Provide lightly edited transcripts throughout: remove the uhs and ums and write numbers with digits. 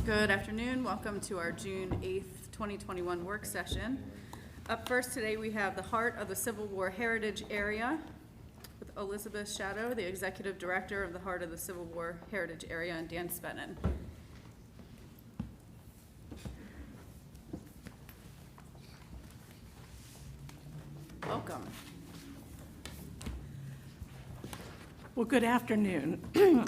Good afternoon. Welcome to our June 8th, 2021 work session. Up first today we have the Heart of the Civil War Heritage Area with Elizabeth Shadow, the Executive Director of the Heart of the Civil War Heritage Area, and Dan Spedden. Welcome. Well, good afternoon,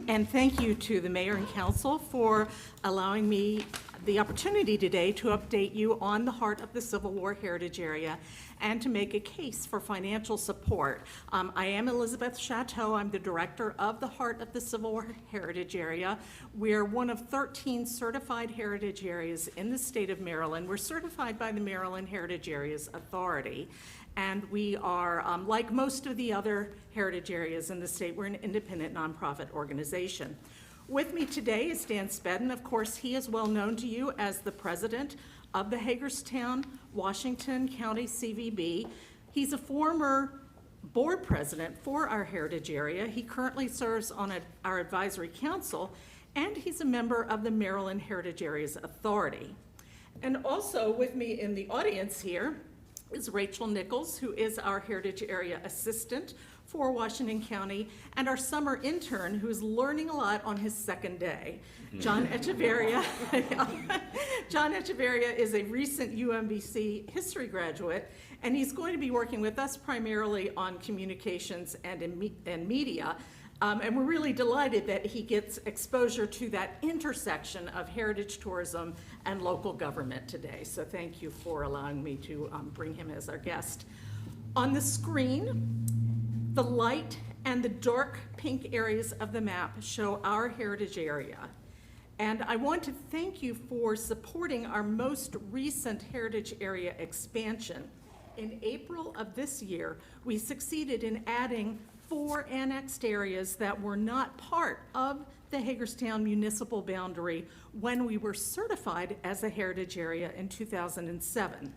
and thank you to the Mayor and Council for allowing me the opportunity today to update you on the Heart of the Civil War Heritage Area and to make a case for financial support. I am Elizabeth Chateau. I'm the Director of the Heart of the Civil War Heritage Area. We're one of 13 certified heritage areas in the state of Maryland. We're certified by the Maryland Heritage Areas Authority. And we are, like most of the other heritage areas in the state, we're an independent nonprofit organization. With me today is Dan Spedden. Of course, he is well known to you as the president of the Hagerstown, Washington County CVB. He's a former board president for our heritage area. He currently serves on our advisory council, and he's a member of the Maryland Heritage Areas Authority. And also with me in the audience here is Rachel Nichols, who is our Heritage Area Assistant for Washington County, and our summer intern, who is learning a lot on his second day, John Echeverria. John Echeverria is a recent UMBC history graduate, and he's going to be working with us primarily on communications and media. And we're really delighted that he gets exposure to that intersection of heritage tourism and local government today. So thank you for allowing me to bring him as our guest. On the screen, the light and the dark pink areas of the map show our heritage area. And I want to thank you for supporting our most recent heritage area expansion. In April of this year, we succeeded in adding 4 annexed areas that were not part of the Hagerstown municipal boundary when we were certified as a heritage area in 2007.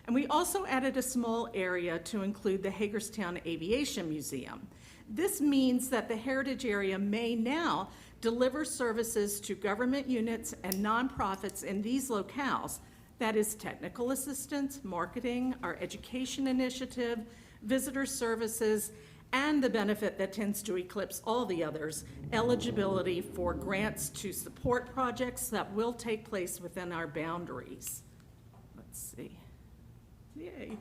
And we also added a small area to include the Hagerstown Aviation Museum. This means that the heritage area may now deliver services to government units and nonprofits in these locales. That is technical assistance, marketing, our education initiative, visitor services, and the benefit that tends to eclipse all the others, eligibility for grants to support projects that will take place within our boundaries. Let's see. Yay.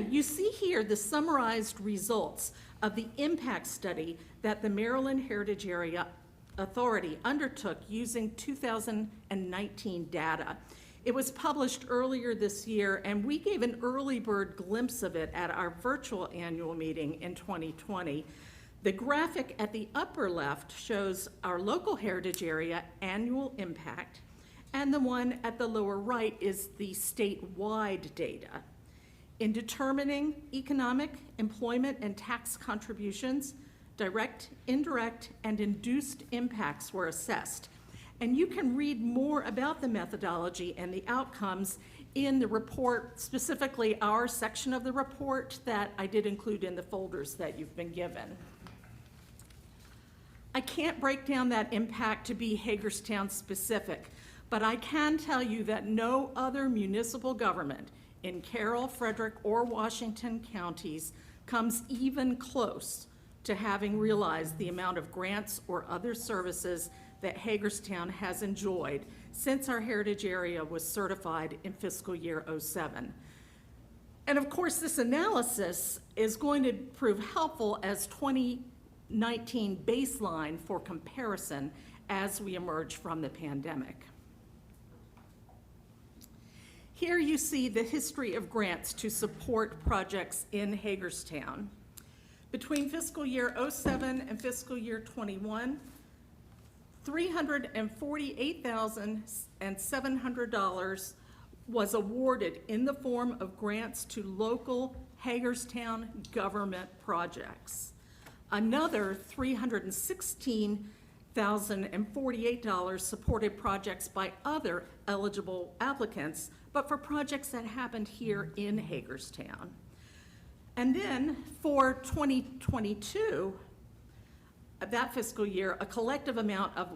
You see here the summarized results of the impact study that the Maryland Heritage Area Authority undertook using 2019 data. It was published earlier this year, and we gave an early bird glimpse of it at our virtual annual meeting in 2020. The graphic at the upper left shows our local heritage area annual impact, and the one at the lower right is the statewide data. In determining economic, employment, and tax contributions, direct, indirect, and induced impacts were assessed. And you can read more about the methodology and the outcomes in the report, specifically our section of the report that I did include in the folders that you've been given. I can't break down that impact to be Hagerstown specific, but I can tell you that no other municipal government in Carroll, Frederick, or Washington counties comes even close to having realized the amount of grants or other services that Hagerstown has enjoyed since our heritage area was certified in fiscal year '07. And of course, this analysis is going to prove helpful as 2019 baseline for comparison as we emerge from the pandemic. Here you see the history of grants to support projects in Hagerstown. Between fiscal year '07 and fiscal year '21, $348,700 was awarded in the form of grants to local Hagerstown government projects. Another $316,048 supported projects by other eligible applicants, but for projects that happened here in Hagerstown. And then for 2022, that fiscal year, a collective amount of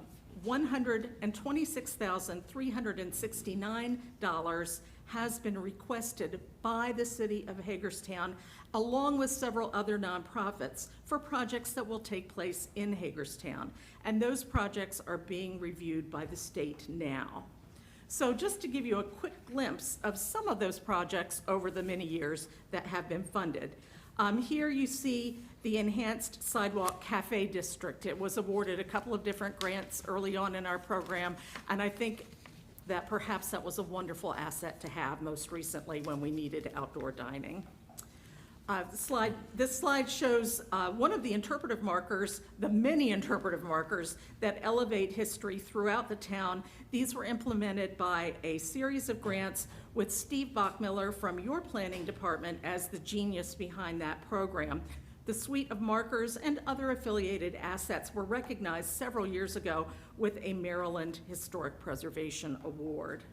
$126,369 has been requested by the city of Hagerstown, along with several other nonprofits, for projects that will take place in Hagerstown. And those projects are being reviewed by the state now. So just to give you a quick glimpse of some of those projects over the many years that have been funded. Here you see the Enhanced Sidewalk Cafe District. It was awarded a couple of different grants early on in our program, and I think that perhaps that was a wonderful asset to have most recently when we needed outdoor dining. This slide shows one of the interpretive markers, the many interpretive markers that elevate history throughout the town. These were implemented by a series of grants with Steve Bachmiller from your planning department as the genius behind that program. The suite of markers and other affiliated assets were recognized several years ago with a Maryland Historic Preservation Award.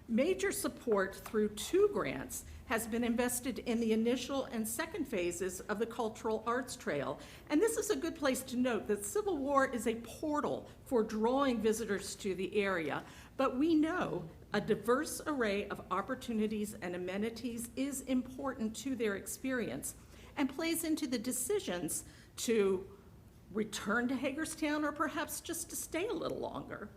Major support through 2 grants has been invested in the initial and second phases of the Cultural Arts Trail. And this is a good place to note that Civil War is a portal for drawing visitors to the area, but we know a diverse array of opportunities and amenities is important to their experience and plays into the decisions to return to Hagerstown or perhaps just to stay a little longer.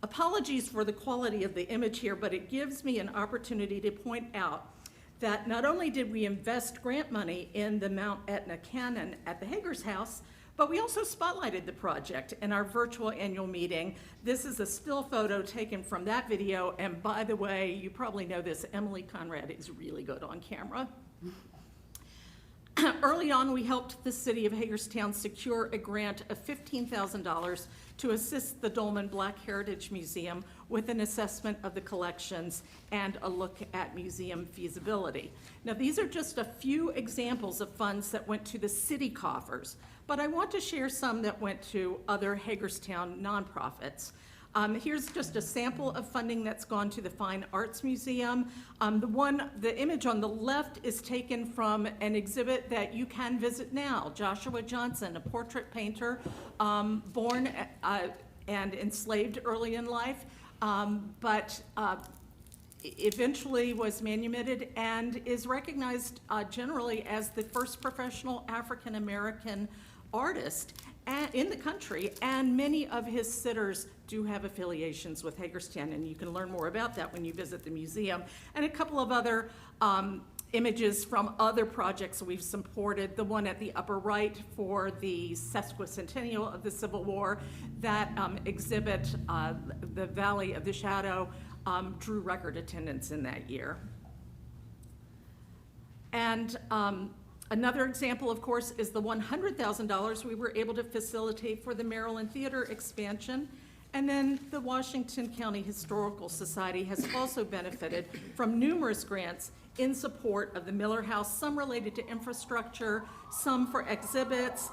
Apologies for the quality of the image here, but it gives me an opportunity to point out that not only did we invest grant money in the Mount Etna Cannon at the Hager's House, but we also spotlighted the project in our virtual annual meeting. This is a still photo taken from that video, and by the way, you probably know this, Emily Conrad is really good on camera. Early on, we helped the city of Hagerstown secure a grant of $15,000 to assist the Dolman Black Heritage Museum with an assessment of the collections and a look at museum feasibility. Now, these are just a few examples of funds that went to the city coffers, but I want to share some that went to other Hagerstown nonprofits. Here's just a sample of funding that's gone to the Fine Arts Museum. The image on the left is taken from an exhibit that you can visit now. Joshua Johnson, a portrait painter, born and enslaved early in life, but eventually was manumitted and is recognized generally as the first professional African-American artist in the country, and many of his sitters do have affiliations with Hagerstown, and you can learn more about that when you visit the museum. And a couple of other images from other projects we've supported. The one at the upper right for the sesquicentennial of the Civil War, that exhibit, the Valley of the Shadow, drew record attendance in that year. And another example, of course, is the $100,000 we were able to facilitate for the Maryland Theater expansion. And then the Washington County Historical Society has also benefited from numerous grants in support of the Miller House, some related to infrastructure, some for exhibits,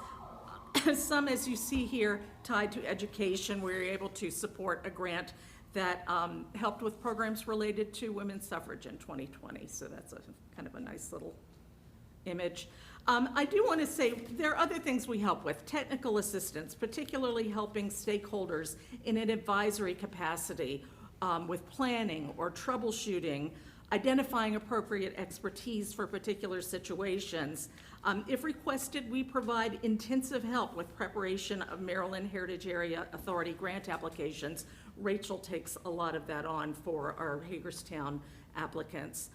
some, as you see here, tied to education. We were able to support a grant that helped with programs related to women's suffrage in 2020. So that's a kind of a nice little image. I do want to say there are other things we help with. Technical assistance, particularly helping stakeholders in an advisory capacity with planning or troubleshooting, identifying appropriate expertise for particular situations. If requested, we provide intensive help with preparation of Maryland Heritage Area Authority grant applications. Rachel takes a lot of that on for our Hagerstown applicants.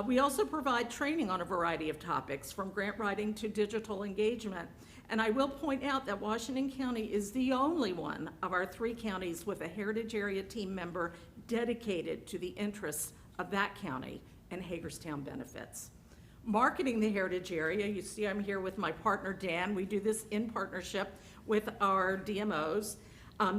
We also provide training on a variety of topics, from grant writing to digital engagement. And I will point out that Washington County is the only one of our 3 counties with a Heritage Area team member dedicated to the interests of that county and Hagerstown benefits. Marketing the Heritage Area, you see I'm here with my partner Dan. We do this in partnership with our DMOs.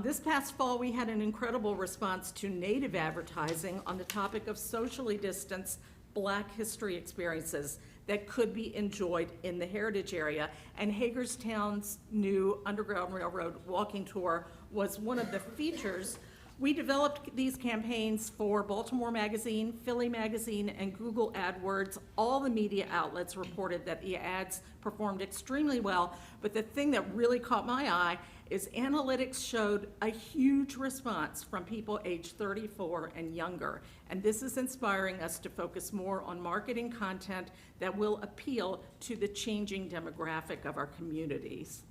This past fall, we had an incredible response to native advertising on the topic of socially distanced Black history experiences that could be enjoyed in the Heritage Area. And Hagerstown's new Underground Railroad walking tour was one of the features We developed these campaigns for Baltimore Magazine, Philly Magazine, and Google AdWords. All the media outlets reported that the ads performed extremely well, but the thing that really caught my eye is analytics showed a huge response from people aged 34 and younger. And this is inspiring us to focus more on marketing content that will appeal to the changing demographic of our communities.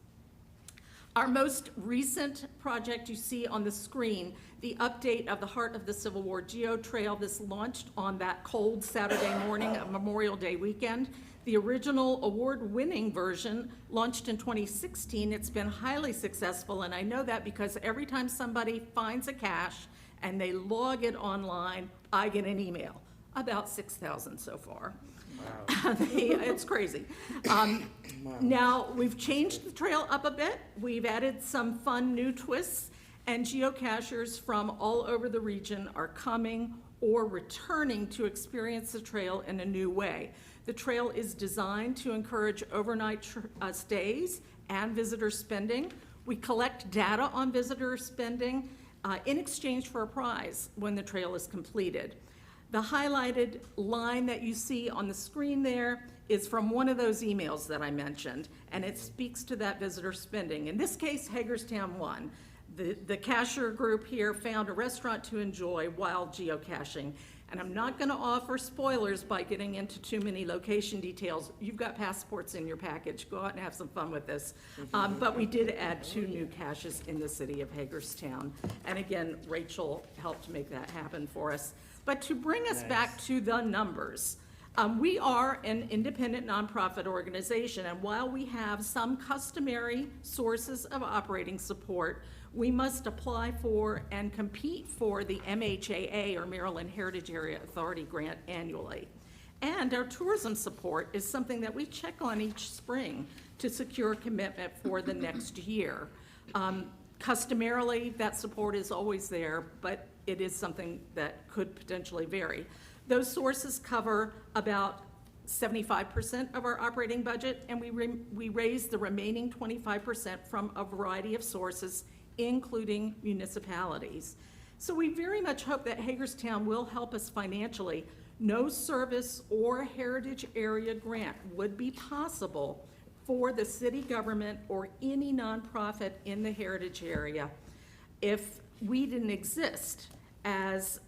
Our most recent project you see on the screen, the update of the Heart of the Civil War Geo Trail. This launched on that cold Saturday morning of Memorial Day weekend. The original award-winning version launched in 2016. It's been highly successful, and I know that because every time somebody finds a cache and they log it online, I get an email. About 6,000 so far. Wow. It's crazy. Now, we've changed the trail up a bit. We've added some fun new twists, and geocachers from all over the region are coming or returning to experience the trail in a new way. The trail is designed to encourage overnight stays and visitor spending. We collect data on visitor spending in exchange for a prize when the trail is completed. The highlighted line that you see on the screen there is from one of those emails that I mentioned, and it speaks to that visitor spending. In this case, Hagerstown won. The cashier group here found a restaurant to enjoy while geocaching. And I'm not going to offer spoilers by getting into too many location details. You've got passports in your package. Go out and have some fun with this. But we did add 2 new caches in the city of Hagerstown. And again, Rachel helped make that happen for us. But to bring us back to the numbers, we are an independent nonprofit organization, and while we have some customary sources of operating support, we must apply for and compete for the MHAA, or Maryland Heritage Area Authority grant, annually. And our tourism support is something that we check on each spring to secure commitment for the next year. Customarily, that support is always there, but it is something that could potentially vary. Those sources cover about 75% of our operating budget, and we raise the remaining 25% from a variety of sources, including municipalities. So we very much hope that Hagerstown will help us financially. No service or heritage area grant would be possible for the city government or any nonprofit in the heritage area if we didn't exist as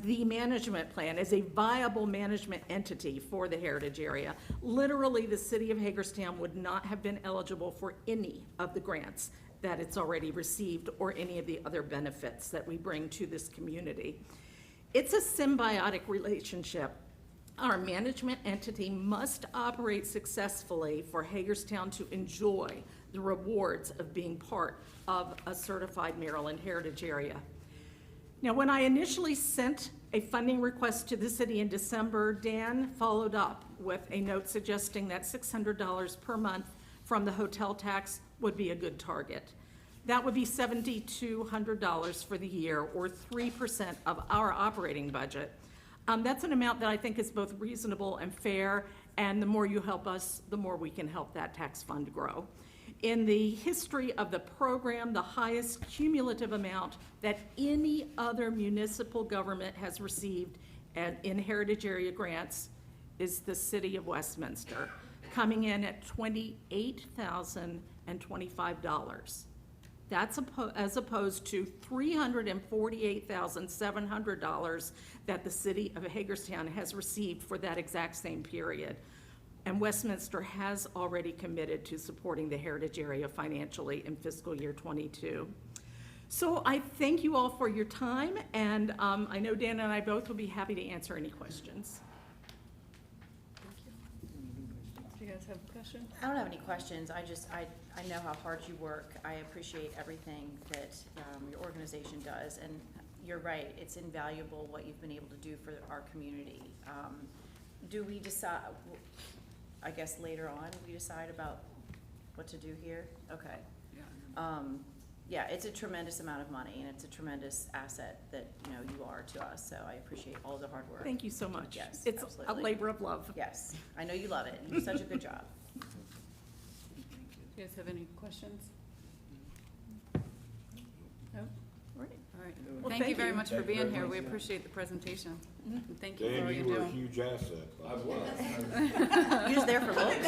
the management plan, as a viable management entity for the heritage area. Literally, the city of Hagerstown would not have been eligible for any of the grants that it's already received or any of the other benefits that we bring to this community. It's a symbiotic relationship. Our management entity must operate successfully for Hagerstown to enjoy the rewards of being part of a certified Maryland heritage area. Now, when I initially sent a funding request to the city in December, Dan followed up with a note suggesting that $600 per month from the hotel tax would be a good target. That would be $7,200 for the year, or 3% of our operating budget. That's an amount that I think is both reasonable and fair, and the more you help us, the more we can help that tax fund grow. In the history of the program, the highest cumulative amount that any other municipal government has received in heritage area grants is the city of Westminster, coming in at $28,025. That's as opposed to $348,700 that the city of Hagerstown has received for that exact same period. And Westminster has already committed to supporting the heritage area financially in fiscal year 22. So I thank you all for your time, and I know Dan and I both will be happy to answer any questions. Do you guys have questions? I don't have any questions. I know how hard you work. I appreciate everything that your organization does, and you're right, it's invaluable what you've been able to do for our community. Do we decide, I guess later on, we decide about what to do here? Okay. Yeah. Yeah, it's a tremendous amount of money, and it's a tremendous asset that, you are to us, so I appreciate all the hard work. Thank you so much. Yes, it's absolutely. a labor of love. Yes, I know you love it. You do such a good job. Do you guys have any questions? No? All right. All right. Well, Thank you very much for Thank you being very here. much. We appreciate the presentation. And thank you for Dan, all you you were a do. huge asset. I was. You're just there for looks.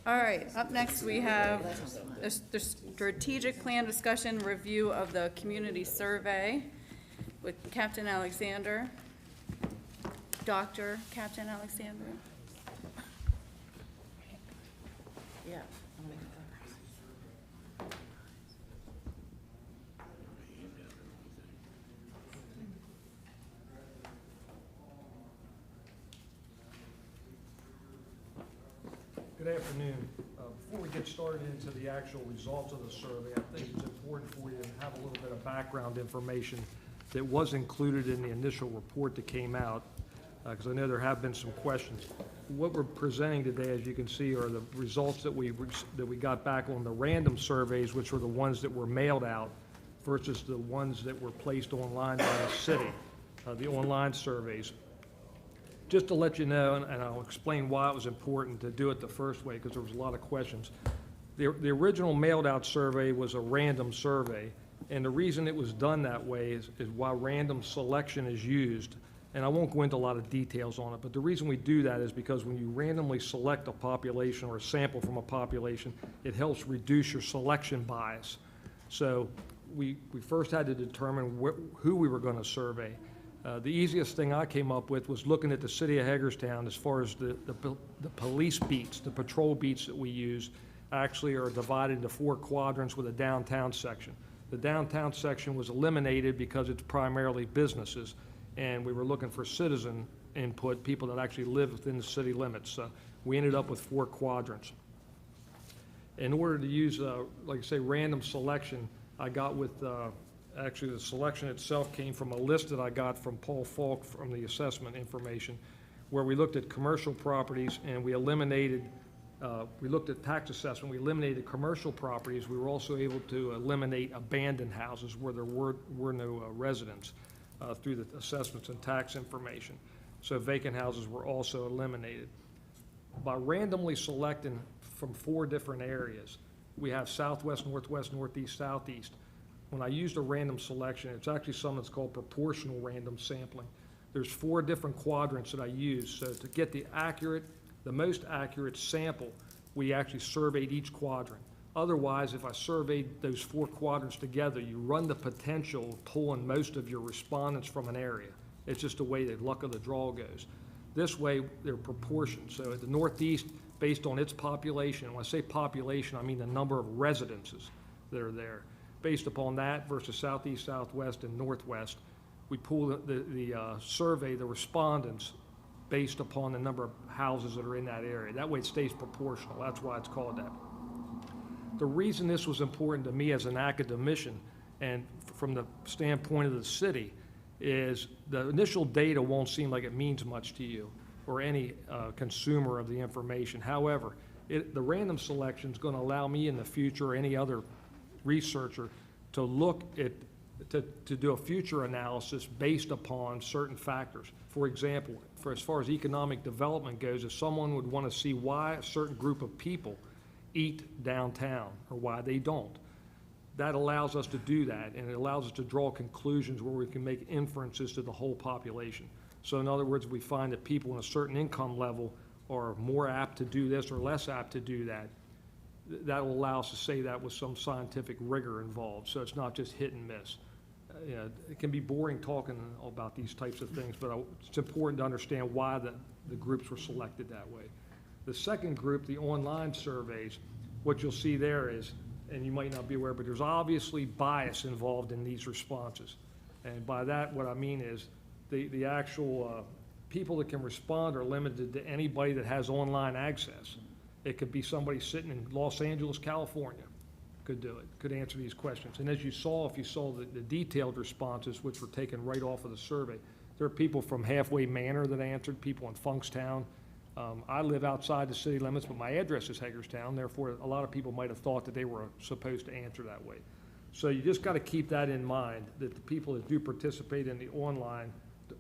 All right, up next, we have the strategic plan discussion review of the community survey with Captain Alexander, Dr. Captain Alexander. Yeah. Good afternoon. Before we get started into the actual results of the survey, I think it's important for you to have a little bit of background information that was included in the initial report that came out, because I know there have been some questions. What we're presenting today, as you can see, are the results that we got back on the random surveys, which were the ones that were mailed out, versus the ones that were placed online by the city, the online surveys. Just to let you know, and I'll explain why it was important to do it the first way, because there was a lot of questions. The original mailed-out survey was a random survey, and the reason it was done that way is while random selection is used, and I won't go into a lot of details on it, but the reason we do that is because when you randomly select a population or a sample from a population, it helps reduce your selection bias. So we first had to determine who we were going to survey. The easiest thing I came up with was looking at the city of Hagerstown as far as the police beats, the patrol beats that we use actually are divided into 4 quadrants with a downtown section. The downtown section was eliminated because it's primarily businesses, and we were looking for citizen input, people that actually live within the city limits. So we ended up with 4 quadrants. In order to use, like I say, random selection, I got with actually, the selection itself came from a list that I got from Paul Falk from the assessment information, where we looked at commercial properties and we eliminated, we looked at tax assessment, we eliminated commercial properties. We were also able to eliminate abandoned houses where there were no residents through the assessments and tax information. So vacant houses were also eliminated. By randomly selecting from 4 different areas, we have southwest, northwest, northeast, southeast. When I used a random selection, it's actually something that's called proportional random sampling. There's 4 different quadrants that I use. So to get the most accurate sample, we actually surveyed each quadrant. Otherwise, if I surveyed those 4 quadrants together, you run the potential of pulling most of your respondents from an area. It's just the way the luck of the draw goes. This way, they're proportioned. So at the Northeast, based on its population, when I say population, I mean the number of residences that are there. Based upon that versus Southeast, Southwest, and Northwest, we pull the survey, the respondents, based upon the number of houses that are in that area. That way it stays proportional. That's why it's called that. The reason this was important to me as an academician and from the standpoint of the city is the initial data won't seem like it means much to you or any consumer of the information. However, the random selection is going to allow me in the future or any other researcher to look at, to do a future analysis based upon certain factors. For example, for as far as economic development goes, if someone would want to see why a certain group of people eat downtown or why they don't, that allows us to do that, and it allows us to draw conclusions where we can make inferences to the whole population. So in other words, we find that people in a certain income level are more apt to do this or less apt to do that. That will allow us to say that with some scientific rigor involved, so it's not just hit and miss. It can be boring talking about these types of things, but it's important to understand why the groups were selected that way. The second group, the online surveys, what you'll see there is, and you might not be aware, but there's obviously bias involved in these responses. And by that, what I mean is the actual people that can respond are limited to anybody that has online access. It could be somebody sitting in Los Angeles, California, could do it, could answer these questions. And as you saw, if you saw the detailed responses, which were taken right off of the survey, there are people from Halfway Manor that answered, people in Funkstown. I live outside the city limits, but my address is Hagerstown. Therefore, a lot of people might have thought that they were supposed to answer that way. So you just got to keep that in mind, that the people that do participate in the online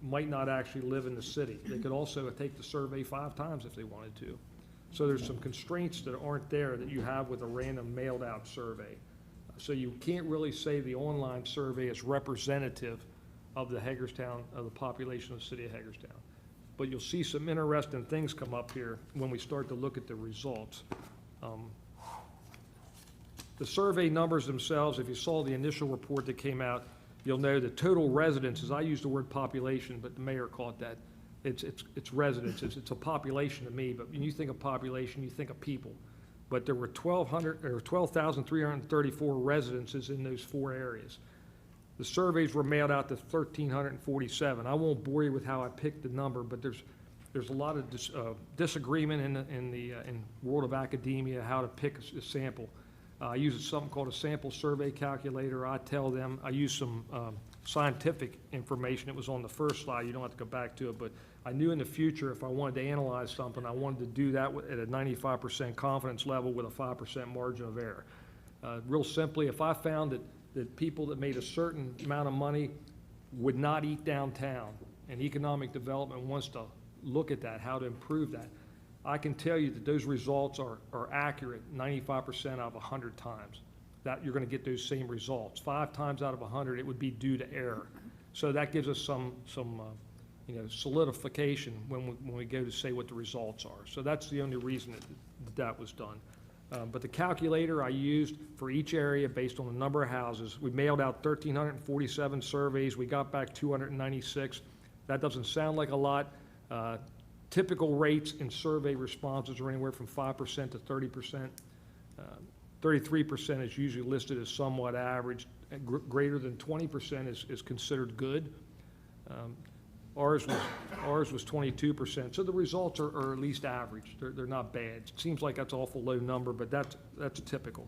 might not actually live in the city. They could also take the survey 5 times if they wanted to. So there's some constraints that aren't there that you have with a random mailed out survey. So you can't really say the online survey is representative of the Hagerstown, of the population of the city of Hagerstown. But you'll see some interesting things come up here when we start to look at the results. The survey numbers themselves, if you saw the initial report that came out, you'll know the total residences, I use the word population, but the mayor called that. It's residents, it's a population to me, but when you think of population, you think of people. But there were 12,334 residences in those 4 areas. The surveys were mailed out to 1,347. I won't bore you with how I picked the number, but there's a lot of disagreement in world of academia how to pick a sample. I use something called a sample survey calculator. I tell them, I use some scientific information. It was on the first slide. You don't have to go back to it, but I knew in the future if I wanted to analyze something, I wanted to do that at a 95% confidence level with a 5% margin of error. Real simply, if I found that people that made a certain amount of money would not eat downtown, and economic development wants to look at that, how to improve that, I can tell you that those results are accurate 95% out of 100 times. That you're going to get those same results. 5 times out of 100, it would be due to error. So that gives us some solidification when we go to say what the results are. So that's the only reason that was done. But the calculator I used for each area based on the number of houses, we mailed out 1,347 surveys. We got back 296. That doesn't sound like a lot. Typical rates in survey responses are anywhere from 5% to 30%. 33% is usually listed as somewhat average. Greater than 20% is considered good. Ours was 22%. So the results are at least average. They're not bad. It seems like that's an awful low number, but that's typical.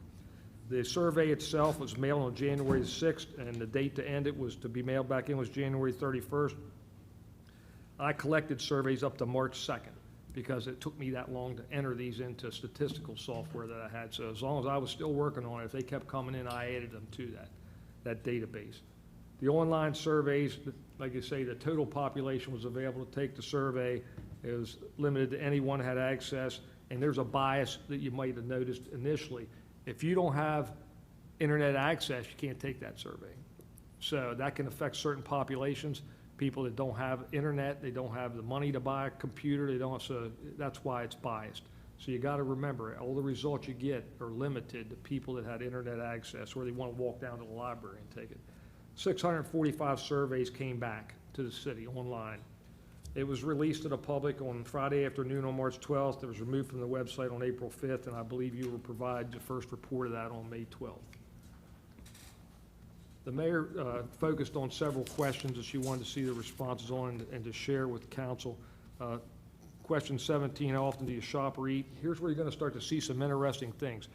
The survey itself was mailed on January 6th, and the date to end it was to be mailed back in was January 31st. I collected surveys up to March 2nd because it took me that long to enter these into statistical software that I had. So as long as I was still working on it, if they kept coming in, I added them to that database. The online surveys, like I say, the total population was available to take the survey. It was limited to anyone had access, and there's a bias that you might have noticed initially. If you don't have internet access, you can't take that survey. So that can affect certain populations. People that don't have internet, they don't have the money to buy a computer, so that's why it's biased. So you got to remember, all the results you get are limited to people that had internet access or they want to walk down to the library and take it. 645 surveys came back to the city online. It was released to the public on Friday afternoon on March 12th. It was removed from the website on April 5th, and I believe you will provide the first report of that on May 12th. The mayor focused on several questions that she wanted to see the responses on and to share with council. Question 17, how often do you shop or eat? Here's where you're going to start to see some interesting things.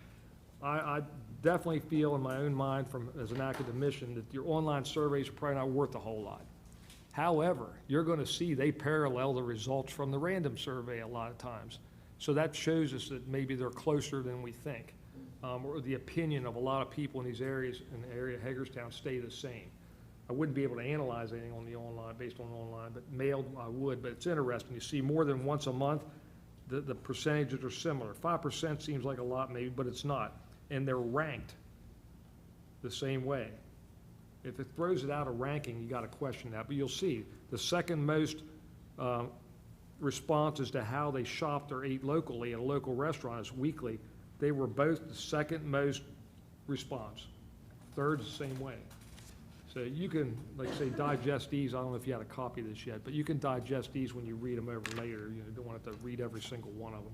I definitely feel in my own mind as an academician that your online surveys are probably not worth a whole lot. However, you're going to see they parallel the results from the random survey a lot of times. So that shows us that maybe they're closer than we think. Or the opinion of a lot of people in these areas, in the area of Hagerstown, stay the same. I wouldn't be able to analyze anything on the online, based on online, but mailed I would. But it's interesting. You see more than once a month, the percentages are similar. 5% seems like a lot maybe, but it's not. And they're ranked the same way. If it throws it out of ranking, you got to question that. But you'll see the second most response as to how they shopped or ate locally at a local restaurant is weekly. They were both the second most response. Third's the same way. So you can, like say, digest these. I don't know if you had a copy of this yet, but you can digest these when you read them over later. You don't want to read every single one of them.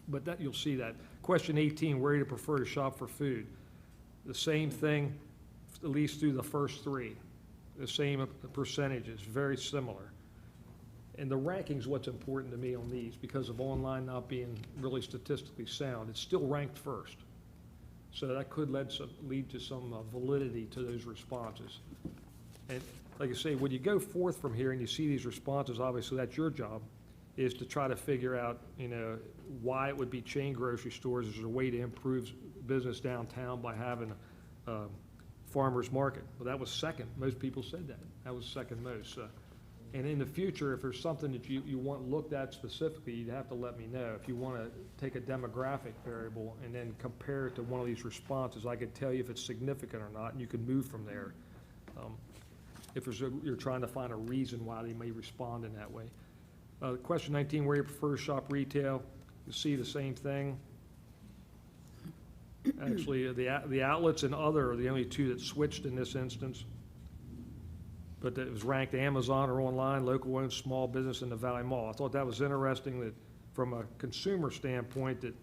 But that you'll see that. Question 18, where do you prefer to shop for food? The same thing, at least through the first 3. The same percentages, very similar. And the ranking's what's important to me on these because of online not being really statistically sound. It's still ranked first. So that could lead to some validity to those responses. And like I say, when you go forth from here and you see these responses, obviously that's your job, is to try to figure out, why it would be chain grocery stores as a way to improve business downtown by having a farmer's market. Well, that was second. Most people said that. That was second most. And in the future, if there's something that you want looked at specifically, you'd have to let me know. If you want to take a demographic variable and then compare it to one of these responses, I could tell you if it's significant or not, and you can move from there. If you're trying to find a reason why they may respond in that way. Question 19, where you prefer to shop retail, you see the same thing. Actually, the outlets and other are the only two that switched in this instance. But it was ranked Amazon or online, local owned small business in the Valley Mall. I thought that was interesting that from a consumer standpoint that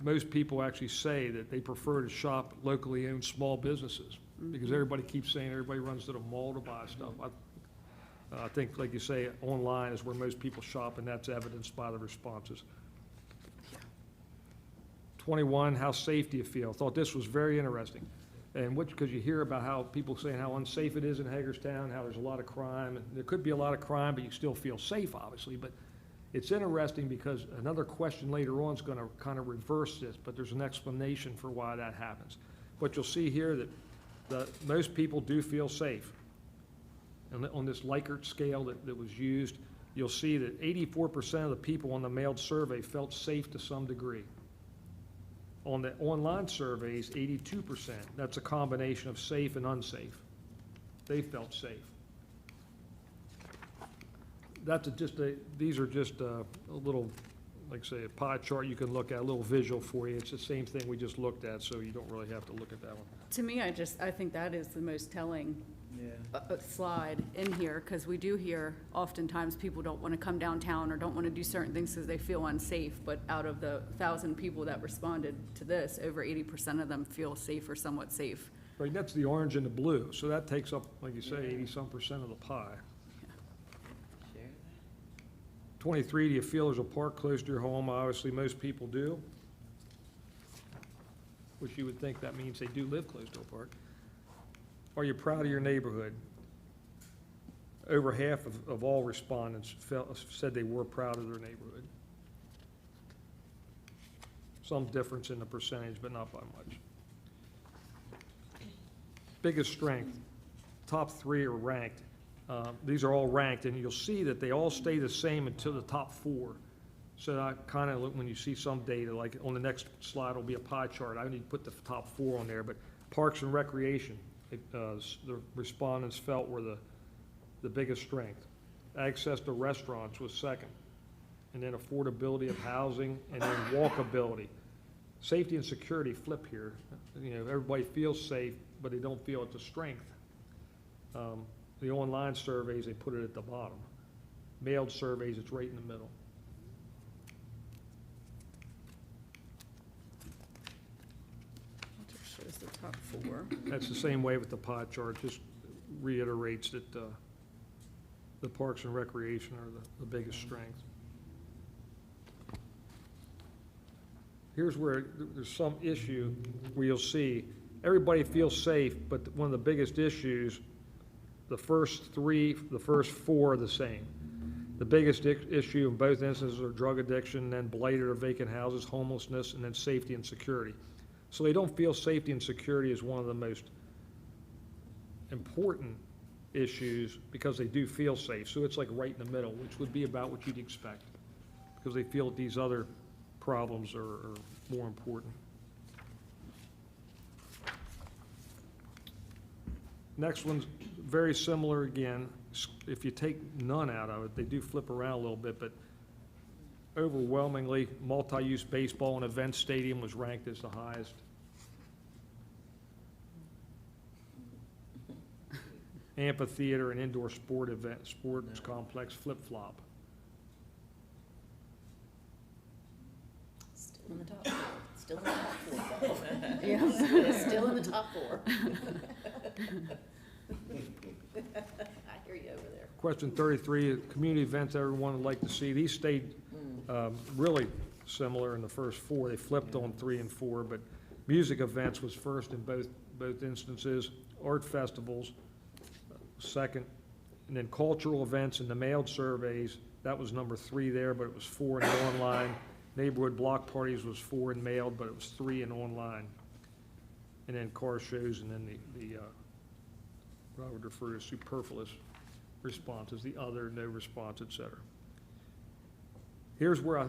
most people actually say that they prefer to shop locally owned small businesses because everybody keeps saying everybody runs to the mall to buy stuff. I think, like you say, online is where most people shop, and that's evidenced by the responses. 21, how safe do you feel? I thought this was very interesting. And because you hear about how people saying how unsafe it is in Hagerstown, how there's a lot of crime. And there could be a lot of crime, but you still feel safe, obviously. But it's interesting because another question later on is going to kind of reverse this, but there's an explanation for why that happens. But you'll see here that most people do feel safe. And on this Likert scale that was used, you'll see that 84% of the people on the mailed survey felt safe to some degree. On the online surveys, 82%. That's a combination of safe and unsafe. They felt safe. These are just a little, like say, a pie chart you can look at, a little visual for you. It's the same thing we just looked at, so you don't really have to look at that one. To me, I think that is the most telling slide in here, because we do hear oftentimes people don't want to come downtown or don't want to do certain things because they feel unsafe, but out of the 1,000 people that responded to this, over 80% of them feel safe or somewhat safe. Right, that's the orange and the blue, so that takes up, like you say, 80-some% of the pie. 23, do you feel there's a park close to your home? Obviously, most people do, which you would think that means they do live close to a park. Are you proud of your neighborhood? Over half of all respondents said they were proud of their neighborhood. Some difference in the percentage, but not by much. Biggest strength, top 3 are ranked. These are all ranked, and you'll see that they all stay the same until the top 4. So I kind of look, when you see some data, like on the next slide will be a pie chart. I need to put the top 4 on there, but parks and recreation, the respondents felt were the biggest strength. Access to restaurants was second, and then affordability of housing, and then walkability. Safety and security flip here. You know, everybody feels safe, but they don't feel it's a strength. The online surveys, they put it at the bottom. Mailed surveys, it's right in the middle. That shows the top 4. That's the same way with the pie chart, just reiterates that the parks and recreation are the biggest strength. Here's where there's some issue where you'll see everybody feels safe, but one of the biggest issues, the first 4 are the same. The biggest issue in both instances are drug addiction, then blighted or vacant houses, homelessness, and then safety and security. So they don't feel safety and security is one of the most important issues because they do feel safe. So it's like right in the middle, which would be about what you'd expect because they feel that these other problems are more important. Next one's very similar again. If you take none out of it, they do flip around a little bit, but overwhelmingly, multi-use baseball and event stadium was ranked as the highest. Amphitheater and indoor sports complex flip-flop. Still in the top 4. Still in the top 4. Yeah. Still in the top 4. I hear you over there. Question 33, community events everyone would like to see. These stayed really similar in the first 4. They flipped on 3 and 4, but music events was first in both instances. Art festivals, second. And then cultural events in the mailed surveys, that was number 3 there, but it was 4 in online. Neighborhood block parties was 4 in mailed, but it was 3 in online. And then car shows, and then the I would refer to superfluous responses, the other, no response, et cetera. Here's where I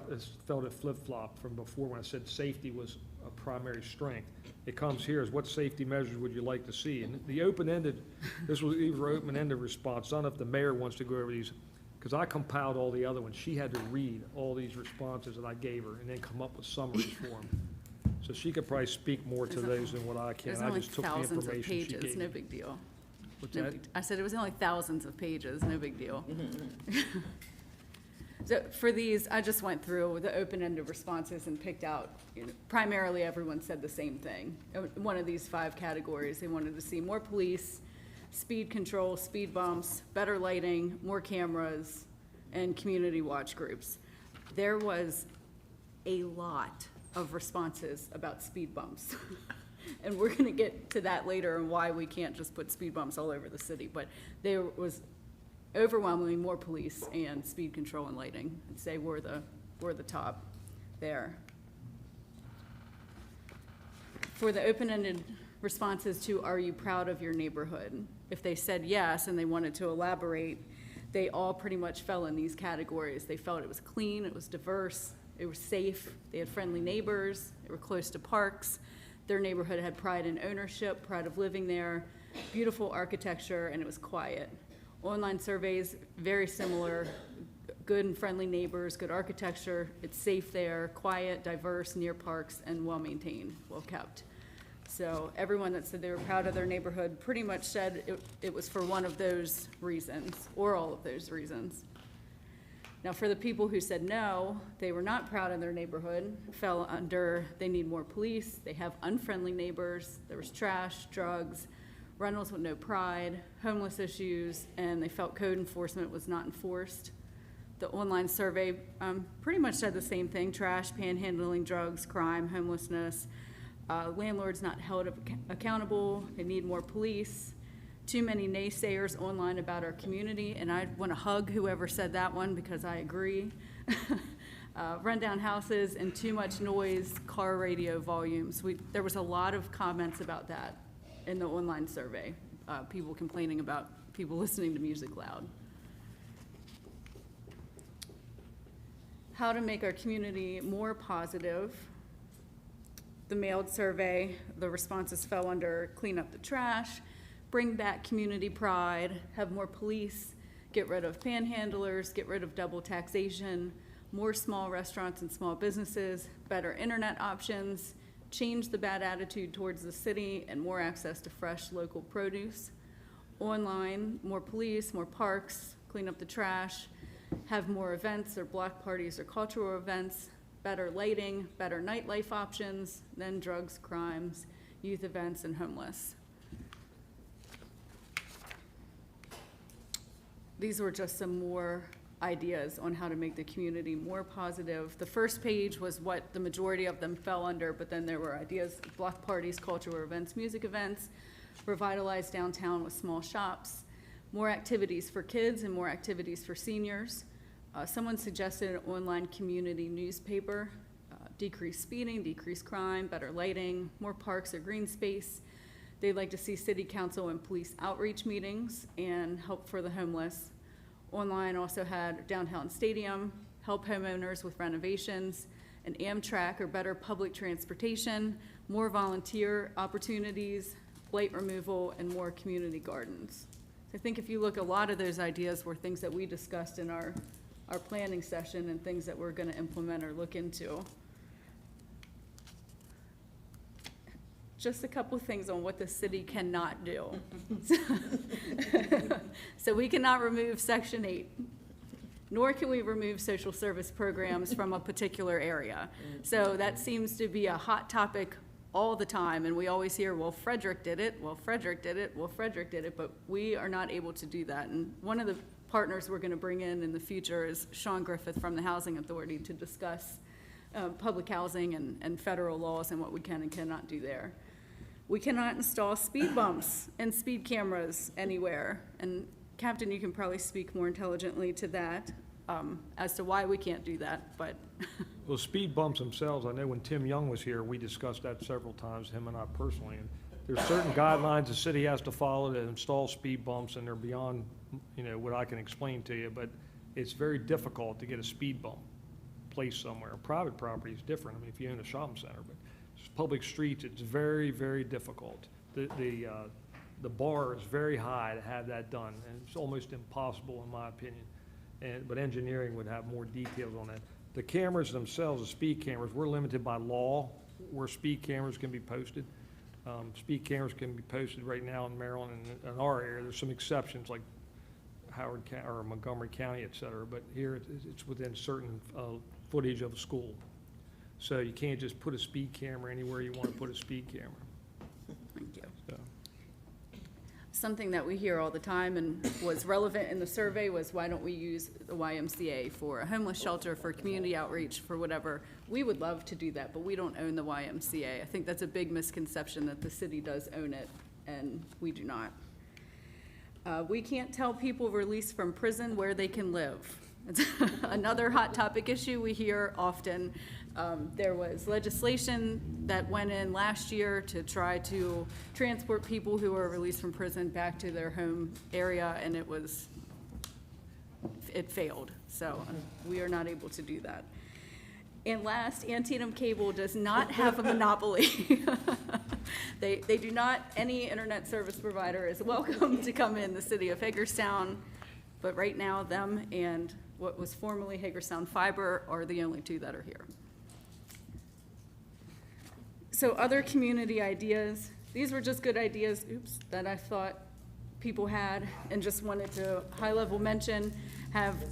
felt it flip-flopped from before when I said safety was a primary strength. It comes here as what safety measures would you like to see? And the open-ended, these were open-ended response. I don't know if the mayor wants to go over these, because I compiled all the other ones. She had to read all these responses that I gave her and then come up with summaries for them. So she could probably speak more to those than what I can. There's I only just took the thousands of information she pages, gave no me. big deal. What's No that? big- I said it was only thousands of pages, no big deal. So for these, I just went through the open-ended responses and picked out, primarily everyone said the same thing. One of these 5 categories, they wanted to see more police, speed control, speed bumps, better lighting, more cameras, and community watch groups. There was a lot of responses about speed bumps. And we're gonna get to that later and why we can't just put speed bumps all over the city, but there was overwhelmingly more police and speed control and lighting. I'd say we're the top there. For the open-ended responses to, are you proud of your neighborhood? If they said yes and they wanted to elaborate, they all pretty much fell in these categories. They felt it was clean, it was diverse, it was safe, they had friendly neighbors, they were close to parks, their neighborhood had pride in ownership, pride of living there, beautiful architecture, and it was quiet. Online surveys, very similar, good and friendly neighbors, good architecture, it's safe there, quiet, diverse, near parks, and well-maintained, well-kept. So everyone that said they were proud of their neighborhood pretty much said it was for one of those reasons, or all of those reasons. Now, for the people who said no, they were not proud of their neighborhood, fell under, they need more police, they have unfriendly neighbors, there was trash, drugs, rentals with no pride, homeless issues, and they felt code enforcement was not enforced. The online survey pretty much said the same thing: trash, panhandling, drugs, crime, homelessness, landlords not held accountable, they need more police, too many naysayers online about our community, and I want to hug whoever said that one because I agree. Rundown houses and too much noise, car radio volumes. There was a lot of comments about that in the online survey, people complaining about people listening to music loud. How to make our community more positive. The mailed survey, the responses fell under clean up the trash, bring back community pride, have more police, get rid of panhandlers, get rid of double taxation, more small restaurants and small businesses, better internet options, change the bad attitude towards the city, and more access to fresh local produce. Online, more police, more parks, clean up the trash, have more events or block parties or cultural events, better lighting, better nightlife options, then drugs, crimes, youth events, and homeless. These were just some more ideas on how to make the community more positive. The first page was what the majority of them fell under, but then there were ideas: block parties, cultural events, music events, revitalize downtown with small shops, more activities for kids and more activities for seniors. Someone suggested an online community newspaper, decrease speeding, decrease crime, better lighting, more parks or green space. They'd like to see city council and police outreach meetings and help for the homeless. Online also had downtown stadium, help homeowners with renovations, an Amtrak or better public transportation, more volunteer opportunities, blight removal, and more community gardens. I think if you look, a lot of those ideas were things that we discussed in our planning session and things that we're gonna implement or look into. Just a couple of things on what the city cannot do. So we cannot remove Section 8, nor can we remove social service programs from a particular area. So that seems to be a hot topic all the time, and we always hear, well, Frederick did it, well, Frederick did it, well, Frederick did it, but we are not able to do that. And one of the partners we're gonna bring in the future is Sean Griffith from the Housing Authority to discuss public housing and federal laws and what we can and cannot do there. We cannot install speed bumps and speed cameras anywhere. And Captain, you can probably speak more intelligently to that, as to why we can't do that, but. Well, speed bumps themselves, I know when Tim Young was here, we discussed that several times, him and I personally. And there's certain guidelines the city has to follow to install speed bumps, and they're beyond you know, what I can explain to you, but it's very difficult to get a speed bump placed somewhere. Private property is different. I mean, if you own a shopping center, but public streets, it's very, very difficult. The bar is very high to have that done, and it's almost impossible in my opinion. But engineering would have more details on that. The cameras themselves, the speed cameras, we're limited by law where speed cameras can be posted. Speed cameras can be posted right now in Maryland and in our area. There's some exceptions like Howard County or Montgomery County, et cetera, but here it's within certain footage of a school. So you can't just put a speed camera anywhere you want to put a speed camera. Thank you. So. Something that we hear all the time and was relevant in the survey was, why don't we use the YMCA for a homeless shelter, for community outreach, for whatever. We would love to do that, but we don't own the YMCA. I think that's a big misconception that the city does own it, and we do not. We can't tell people released from prison where they can live. It's another hot topic issue we hear often. There was legislation that went in last year to try to transport people who are released from prison back to their home area, and it failed. So we are not able to do that. And last, Antietam Cable does not have a monopoly. They do not, any internet service provider is welcome to come in the city of Hagerstown, but right now them and what was formerly Hagerstown Fiber are the only two that are here. So other community ideas, these were just good ideas, that I thought people had and just wanted to high-level mention.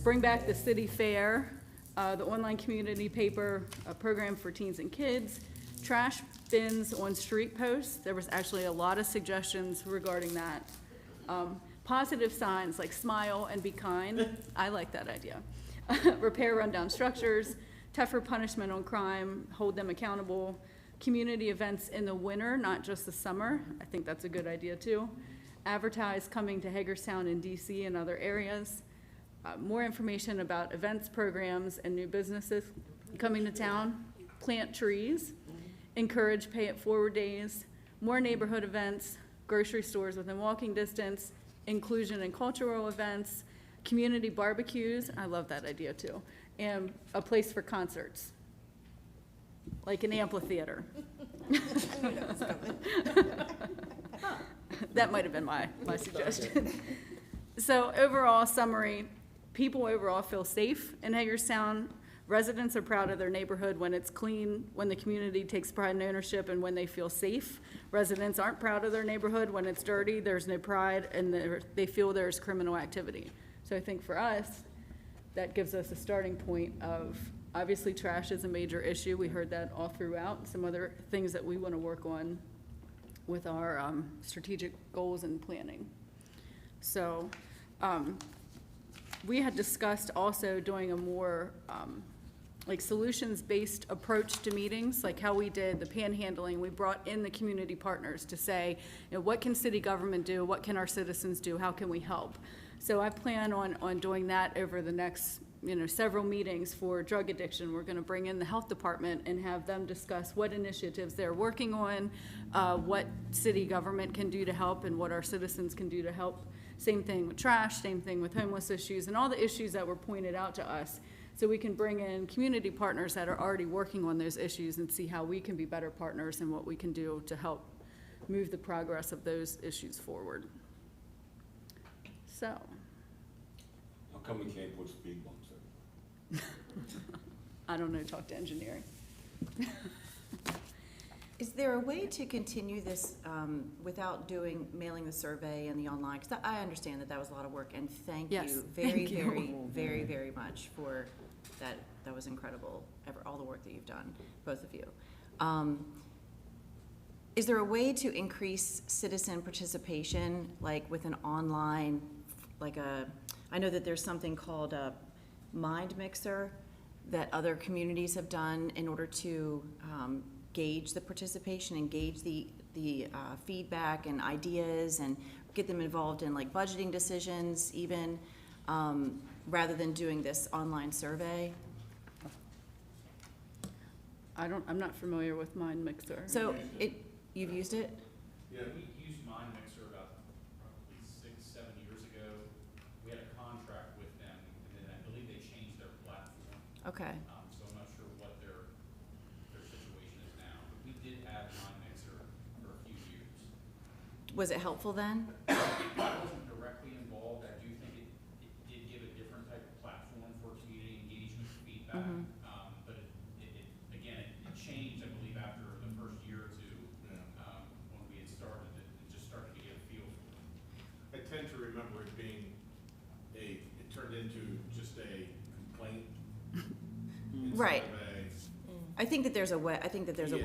Bring back the city fair, the online community paper, a program for teens and kids, trash bins on street posts. There was actually a lot of suggestions regarding that. Positive signs like smile and be kind. I like that idea. Repair rundown structures, tougher punishment on crime, hold them accountable. Community events in the winter, not just the summer. I think that's a good idea too. Advertise coming to Hagerstown and DC and other areas. More information about events, programs, and new businesses coming to town. Plant trees. Encourage pay it forward days. More neighborhood events. Grocery stores within walking distance. Inclusion and cultural events. Community barbecues. I love that idea too. And a place for concerts. Like an amphitheater. That might have been my suggestion. So overall summary, people overall feel safe in Hagerstown. Residents are proud of their neighborhood when it's clean, when the community takes pride in ownership, and when they feel safe. Residents aren't proud of their neighborhood when it's dirty, there's no pride, and they feel there's criminal activity. So I think for us, that gives us a starting point of, obviously trash is a major issue. We heard that all throughout. Some other things that we want to work on with our strategic goals and planning. So we had discussed also doing a more like solutions-based approach to meetings, like how we did the panhandling. We brought in the community partners to say, you know, what can city government do? What can our citizens do? How can we help? So I plan on doing that over the next several meetings for drug addiction. We're going to bring in the health department and have them discuss what initiatives they're working on, what city government can do to help, and what our citizens can do to help. Same thing with trash, same thing with homeless issues, and all the issues that were pointed out to us. So we can bring in community partners that are already working on those issues and see how we can be better partners and what we can do to help move the progress of those issues forward. So. How come we can't put speed bumps there? I don't know, talk to engineering. Is there a way to continue this without mailing the survey and the online? Because I understand that was a lot of work, and thank Yes, you thank you. very much for that. That was incredible, all the work that you've done, both of you. Is there a way to increase citizen participation, like with an online, I know that there's something called a Mind Mixer that other communities have done in order to gauge the participation and gauge the feedback and ideas and get them involved in like budgeting decisions even, rather than doing this online survey? I'm not familiar with Mind Mixer. So you've used it? Yeah, we used Mind Mixer about probably 6-7 years ago. Okay. So I'm not sure what their situation is now. But we did have non-mixer for a few years. Was it helpful then? I wasn't directly involved. I do think it did give a different type of platform for community engagement feedback. Mhm. But again, it changed, I believe, after the first year or two. When we had started, it just started to get a feel for it. I tend to remember it being it turned into just a complaint. instead Right. of a- I think that there's a way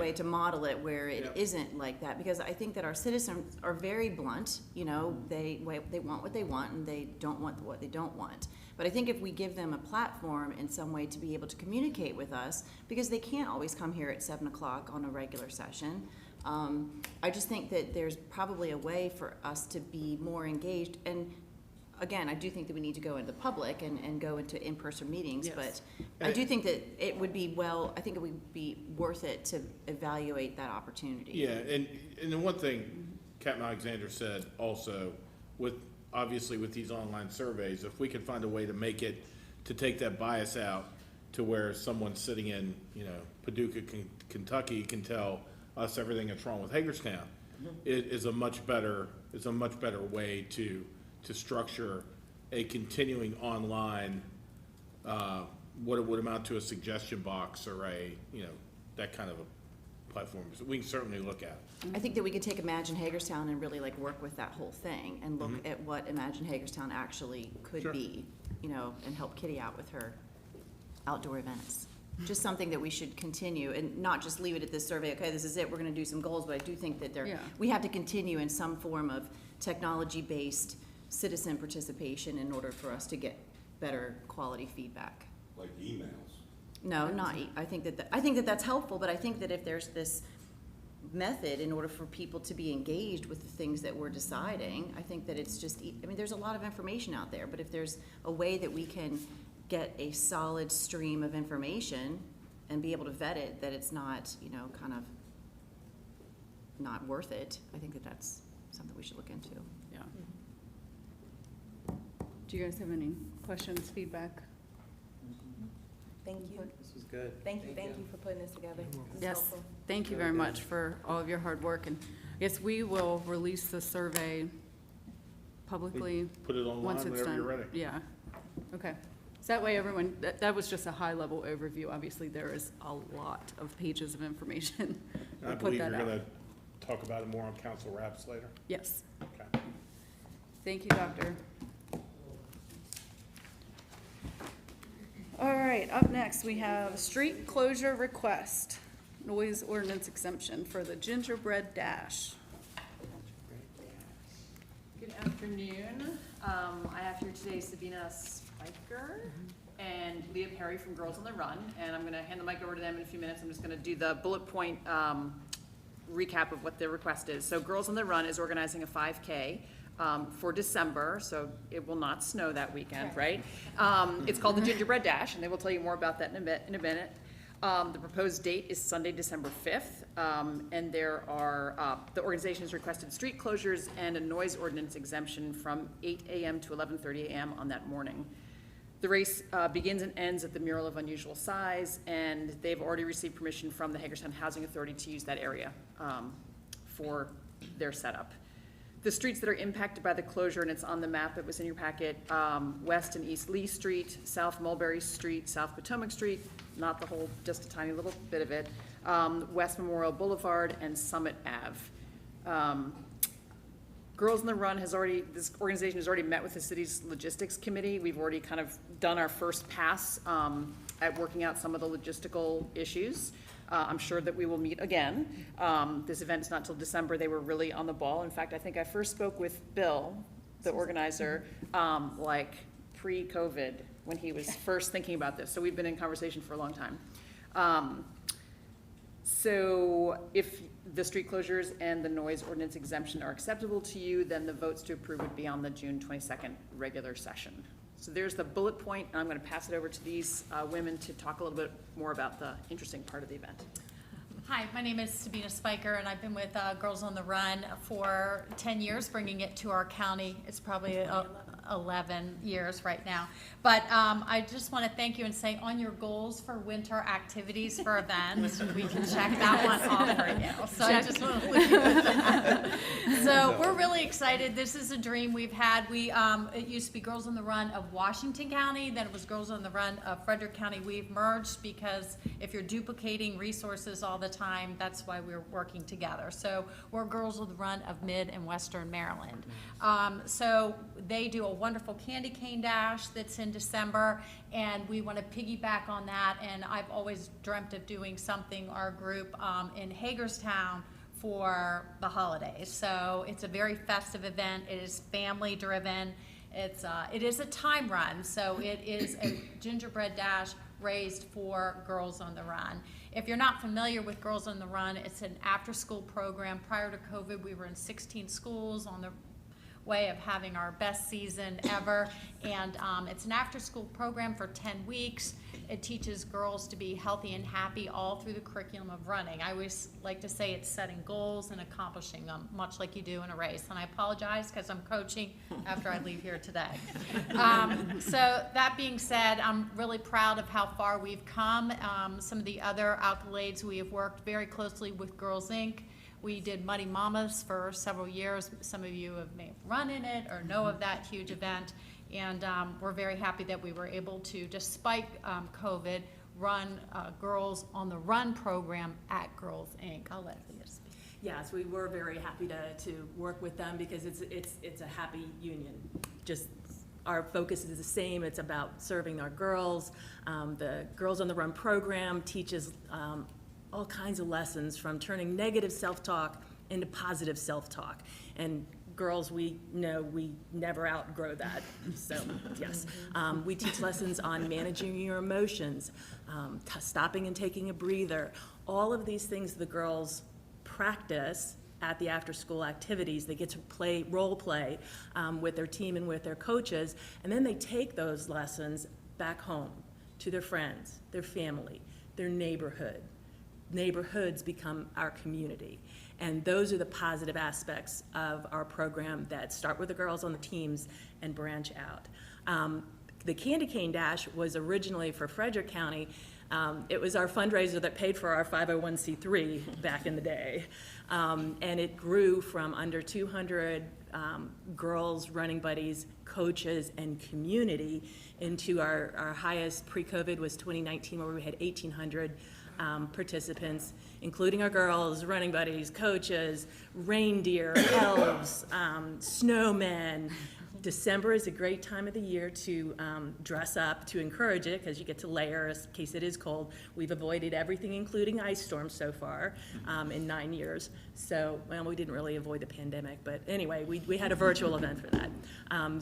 Yeah. to model it where it Yep. isn't like that, because I think that our citizens are very blunt, you know, they want what they want and they don't want what they don't want. But I think if we give them a platform in some way to be able to communicate with us, because they can't always come here at 7 o'clock on a regular session, I just think that there's probably a way for us to be more engaged. And again, I do think that we need to go into the public and go into in-person meetings, Yes. but I do think that it would be I think it would be worth it to evaluate that opportunity. Yeah, and the one thing Captain Alexander said also, obviously with these online surveys, if we could find a way to make it, to take that bias out to where someone sitting in, Paducah, Kentucky can tell us everything that's wrong with Hagerstown, it is a much better way to structure a continuing online, what it would amount to a suggestion box or that kind of a platform. So we can certainly look at. I think that we could take Imagine Hagerstown and really work with that whole thing and look at what Imagine Hagerstown actually could Sure. be, and help Kitty out with her outdoor events. Just something that we should continue and not just leave it at this survey, okay, this is it, we're gonna do some goals, but I do think that Yeah. we have to continue in some form of technology-based citizen participation in order for us to get better quality feedback. Like emails. No, not, I think that that's helpful, but I think that if there's this method in order for people to be engaged with the things that we're deciding, I think that it's just, there's a lot of information out there, but if there's a way that we can get a solid stream of information and be able to vet it, that it's not, kind of not worth it, I think that that's something we should look into. Yeah. Do you guys have any questions, feedback? Thank you. This was good. Thank you for putting this together. This is Yes, helpful. thank you very much for all of your hard work, and I guess we will release the survey publicly Put it online once it's whenever done. you're ready. Yeah, okay. So that way everyone, that was just a high-level overview. Obviously, there is a lot of pages of information. I We'll put believe you're that out. gonna talk about it more on council wraps later. Yes, Okay. thank you, Doctor. All right, up next, we have street closure request, noise ordinance exemption for the Gingerbread Dash. Good afternoon. I have here today Sabina Spiker and Leah Perry from Girls on the Run, and I'm gonna hand the mic over to them in a few minutes. I'm just gonna do the bullet point recap of what their request is. So Girls on the Run is organizing a 5K for December, so it will not snow that weekend, right? It's called the Gingerbread Dash, and they will tell you more about that in a minute. The proposed date is Sunday, December 5th, and there are, the organization has requested street closures and a noise ordinance exemption from 8 a.m. to 11:30 a.m. on that morning. The race begins and ends at the Mural of Unusual Size, and they've already received permission from the Hagerstown Housing Authority to use that area for their setup. The streets that are impacted by the closure, and it's on the map that was in your packet, West and East Lee Street, South Mulberry Street, South Potomac Street, not the whole, just a tiny little bit of it, West Memorial Boulevard, and Summit Ave. Girls on the Run this organization has already met with the city's logistics committee. We've already kind of done our first pass at working out some of the logistical issues. I'm sure that we will meet again. This event is not till December. They were really on the ball. In fact, I think I first spoke with Bill, the organizer, pre-COVID, when he was first thinking about this. So we've been in conversation for a long time. So if the street closures and the noise ordinance exemption are acceptable to you, then the votes to approve would be on the June 22nd regular session. So there's the bullet point, and I'm going to pass it over to these women to talk a little bit more about the interesting part of the event. Hi, my name is Sabina Spiker, and I've been with Girls on the Run for 10 years, bringing it to our county. It's probably 11 years right now. But I just want to thank you and say on your goals for winter activities for events, we can check that one off for you. So I just want to leave you with that. So we're really excited. This is a dream we've had. It used to be Girls on the Run of Washington County, then it was Girls on the Run of Frederick County. We've merged because if you're duplicating resources all the time, that's why we're working together. So we're Girls on the Run of Mid and Western Maryland. So they do a wonderful candy cane dash that's in December, and we want to piggyback on that. And I've always dreamt of doing something, our group, in Hagerstown for the holidays. So it's a very festive event. It is family driven. It is a time run, so it is a gingerbread dash raised for Girls on the Run. If you're not familiar with Girls on the Run, it's an after-school program. Prior to COVID, we were in 16 schools on the way of having our best season ever, and it's an after-school program for 10 weeks. It teaches girls to be healthy and happy all through the curriculum of running. I always like to say it's setting goals and accomplishing them, much like you do in a race. And I apologize because I'm coaching after I leave here today. So that being said, I'm really proud of how far we've come. Some of the other accolades, we have worked very closely with Girls Inc. We did Muddy Mamas for several years. Some of you may have run in it or know of that huge event. And we're very happy that we were able to, despite COVID, run Girls on the Run program at Girls Inc. I'll let Leah speak. Yes, we were very happy to work with them because it's a happy union. Just our focus is the same. It's about serving our girls. The Girls on the Run program teaches all kinds of lessons, from turning negative self-talk into positive self-talk. And girls, we know we never outgrow that. So yes, we teach lessons on managing your emotions, stopping and taking a breather. All of these things the girls practice at the after-school activities. They get to role play with their team and with their coaches, and then they take those lessons back home to their friends, their family, their neighborhood. Neighborhoods become our community. And those are the positive aspects of our program that start with the girls on the teams and branch out. The Candy Cane Dash was originally for Frederick County. It was our fundraiser that paid for our 501c3 back in the day. And it grew from under 200 girls, running buddies, coaches, and community into our highest pre-COVID was 2019, where we had 1,800 participants, including our girls, running buddies, coaches, reindeer, elves, snowmen. December is a great time of the year to dress up, to encourage it, because you get to layer in case it is cold. We've avoided everything, including ice storms so far in 9 years. So, well, we didn't really avoid the pandemic, but anyway, we had a virtual event for that.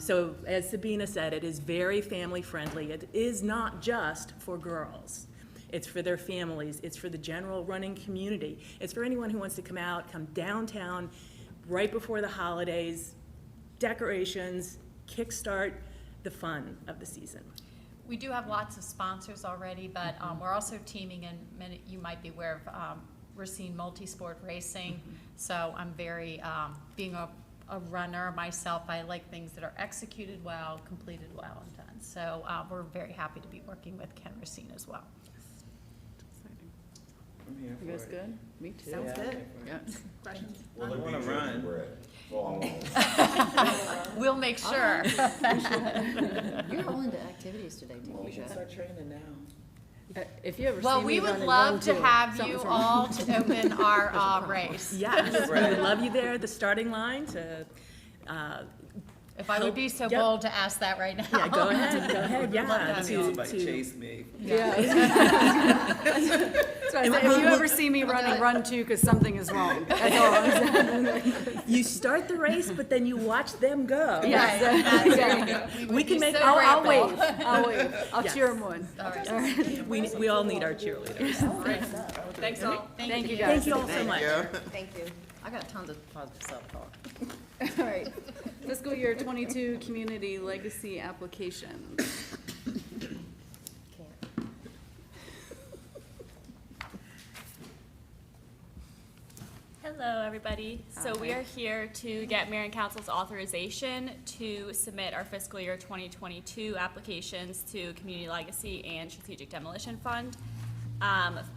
So as Sabina said, it is very family friendly. It is not just for girls. It's for their families. It's for the general running community. It's for anyone who wants to come out, come downtown right before the holidays, decorations, kickstart the fun of the season. We do have lots of sponsors already, but we're also teaming in, many, you might be aware of Racine Multisport Racing. So I'm very, being a runner myself, I like things that are executed well, completed well, and done. So we're very happy to be working with Ken Racine as well. You guys good? Me too. Sounds good. Yeah. Questions? Will there be wanna run. gingerbread? Oh, We'll make sure. You're all into activities today, Tanisha. Start training now. If you ever see Well, me we run would and love run to too, have you something's wrong. all to open our race. Yes, we would love you there at the starting line to, If I would be so Yep. bold to ask that right now. yeah, go ahead, yeah. Love to have you. to- Chase me. So if you ever see me run too, because something is wrong. That's all I'm saying. You start the race, but then you watch them go. Yes, There you exactly. go. We We would can be make- so I'll grateful. wave. I'll wave. I'll Yes. cheer them on. All right. We all need our cheerleaders. Great. Thanks all. Thank you Thank guys. you all so much. Thank you. I got tons of positive self-talk. All right. Fiscal year 22 community legacy applications. Hello. Hello, everybody. So we are here to get Mayor and Council's authorization to submit our fiscal year 2022 applications to Community Legacy and Strategic Demolition Fund.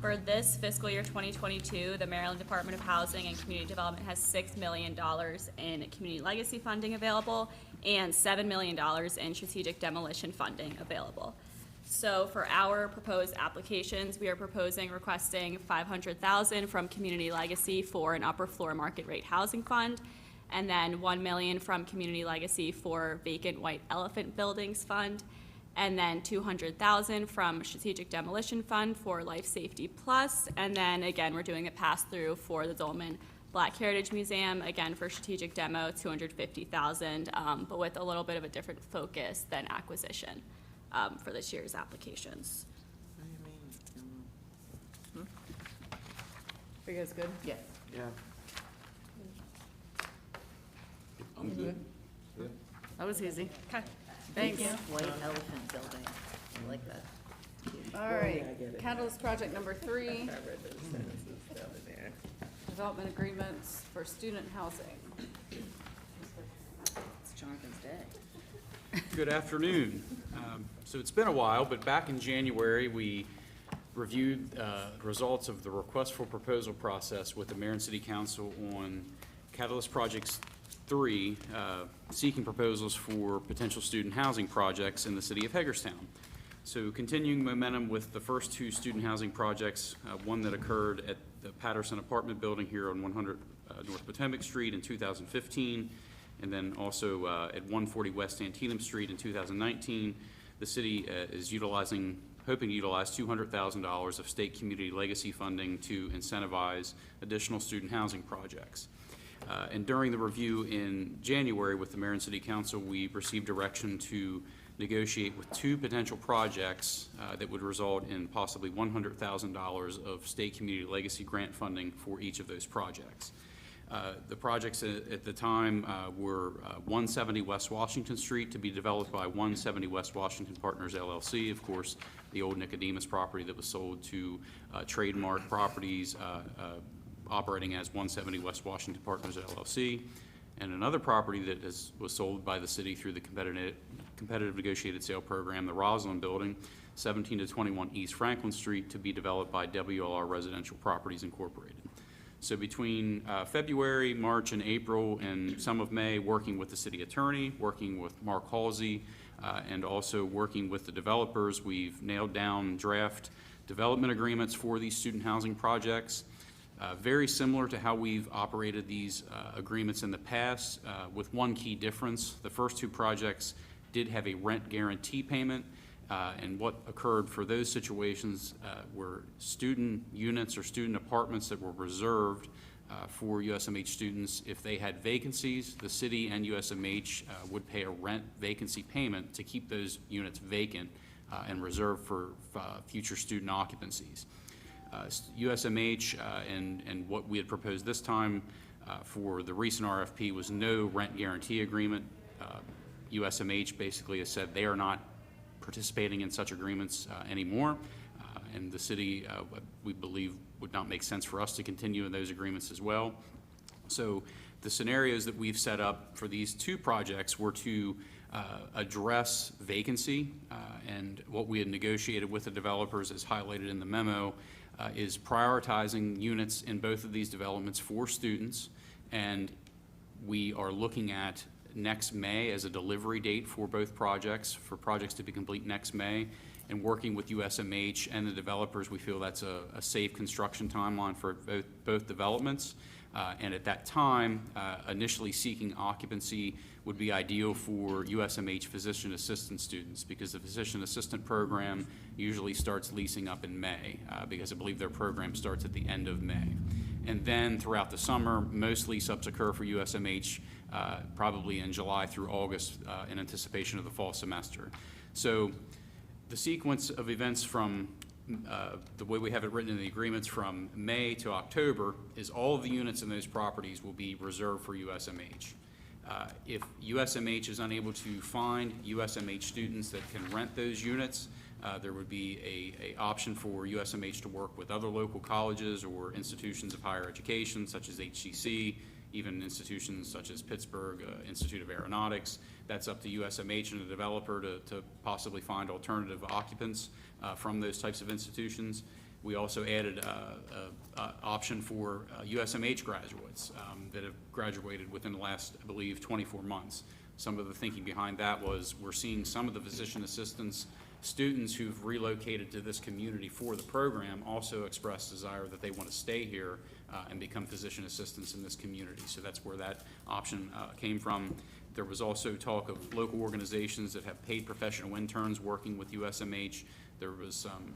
For this fiscal year 2022, the Maryland Department of Housing and Community Development has $6 million in community legacy funding available and $7 million in strategic demolition funding available. So for our proposed applications, we are requesting $500,000 from Community Legacy for an upper floor market rate housing fund, and then $1 million from Community Legacy for vacant White Elephant Buildings Fund, and then $200,000 from Strategic Demolition Fund for Life Safety Plus, and then again, we're doing a pass-through for the Dolman Black Heritage Museum, again for strategic demo, $250,000, but with a little bit of a different focus than acquisition for this year's applications. Are you guys good? Yeah. Yeah. I'm good. That was easy. Okay. Thanks. White Elephant Building, I like that. All right, Catalyst Project number 3, development agreements for student housing. It's Jonathan's day. Good afternoon. So it's been a while, but back in January, we reviewed results of the request for proposal process with the Mayor and City Council on Catalyst Projects 3, seeking proposals for potential student housing projects in the city of Hagerstown. So continuing momentum with the first 2 student housing projects, one that occurred at the Patterson apartment building here on 100 North Potomac Street in 2015, and then also at 140 West Antietam Street in 2019, the city is hoping to utilize $200,000 of state community legacy funding to incentivize additional student housing projects. And during the review in January with the Mayor and City Council, we received direction to negotiate with 2 potential projects that would result in possibly $100,000 of state community legacy grant funding for each of those projects. The projects at the time were 170 West Washington Street, to be developed by 170 West Washington Partners LLC, of course, the old Nicodemus property that was sold to Trademark Properties, operating as 170 West Washington Partners LLC, and another property that was sold by the city through the competitive negotiated sale program, the Roslyn Building, 17 to 21 East Franklin Street, to be developed by WLR Residential Properties Incorporated. So between February, March, and April, and some of May, working with the city attorney, working with Mark Halsey, and also working with the developers, we've nailed down draft development agreements for these student housing projects. Very similar to how we've operated these agreements in the past, with one key difference. The first 2 projects did have a rent guarantee payment, and what occurred for those situations were student units or student apartments that were reserved for USMH students. If they had vacancies, the city and USMH would pay a rent vacancy payment to keep those units vacant and reserved for future student occupancies. USMH and what we had proposed this time for the recent RFP was no rent guarantee agreement. USMH basically has said they are not participating in such agreements anymore, and the city, we believe, would not make sense for us to continue in those agreements as well. So the scenarios that we've set up for these 2 projects were to address vacancy, and what we had negotiated with the developers, as highlighted in the memo, is prioritizing units in both of these developments for students, and we are looking at next May as a delivery date for both projects, for projects to be complete next May, and working with USMH and the developers, we feel that's a safe construction timeline for both developments. And at that time, initially seeking occupancy would be ideal for USMH physician assistant students, because the physician assistant program usually starts leasing up in May, because I believe their program starts at the end of May. And then throughout the summer, most lease-ups occur for USMH probably in July through August in anticipation of the fall semester. So the sequence of events from the way we have it written in the agreements from May to October is all of the units in those properties will be reserved for USMH. If USMH is unable to find USMH students that can rent those units, There would be a option for USMH to work with other local colleges or institutions of higher education, such as HCC, even institutions such as Pittsburgh Institute of Aeronautics. That's up to USMH and the developer to possibly find alternative occupants from those types of institutions. We also added an option for USMH graduates that have graduated within the last, I believe, 24 months. Some of the thinking behind that was we're seeing some of the physician assistants students who've relocated to this community for the program also express desire that they want to stay here and become physician assistants in this community. So that's where that option came from. There was also talk of local organizations that have paid professional interns working with USMH. There was some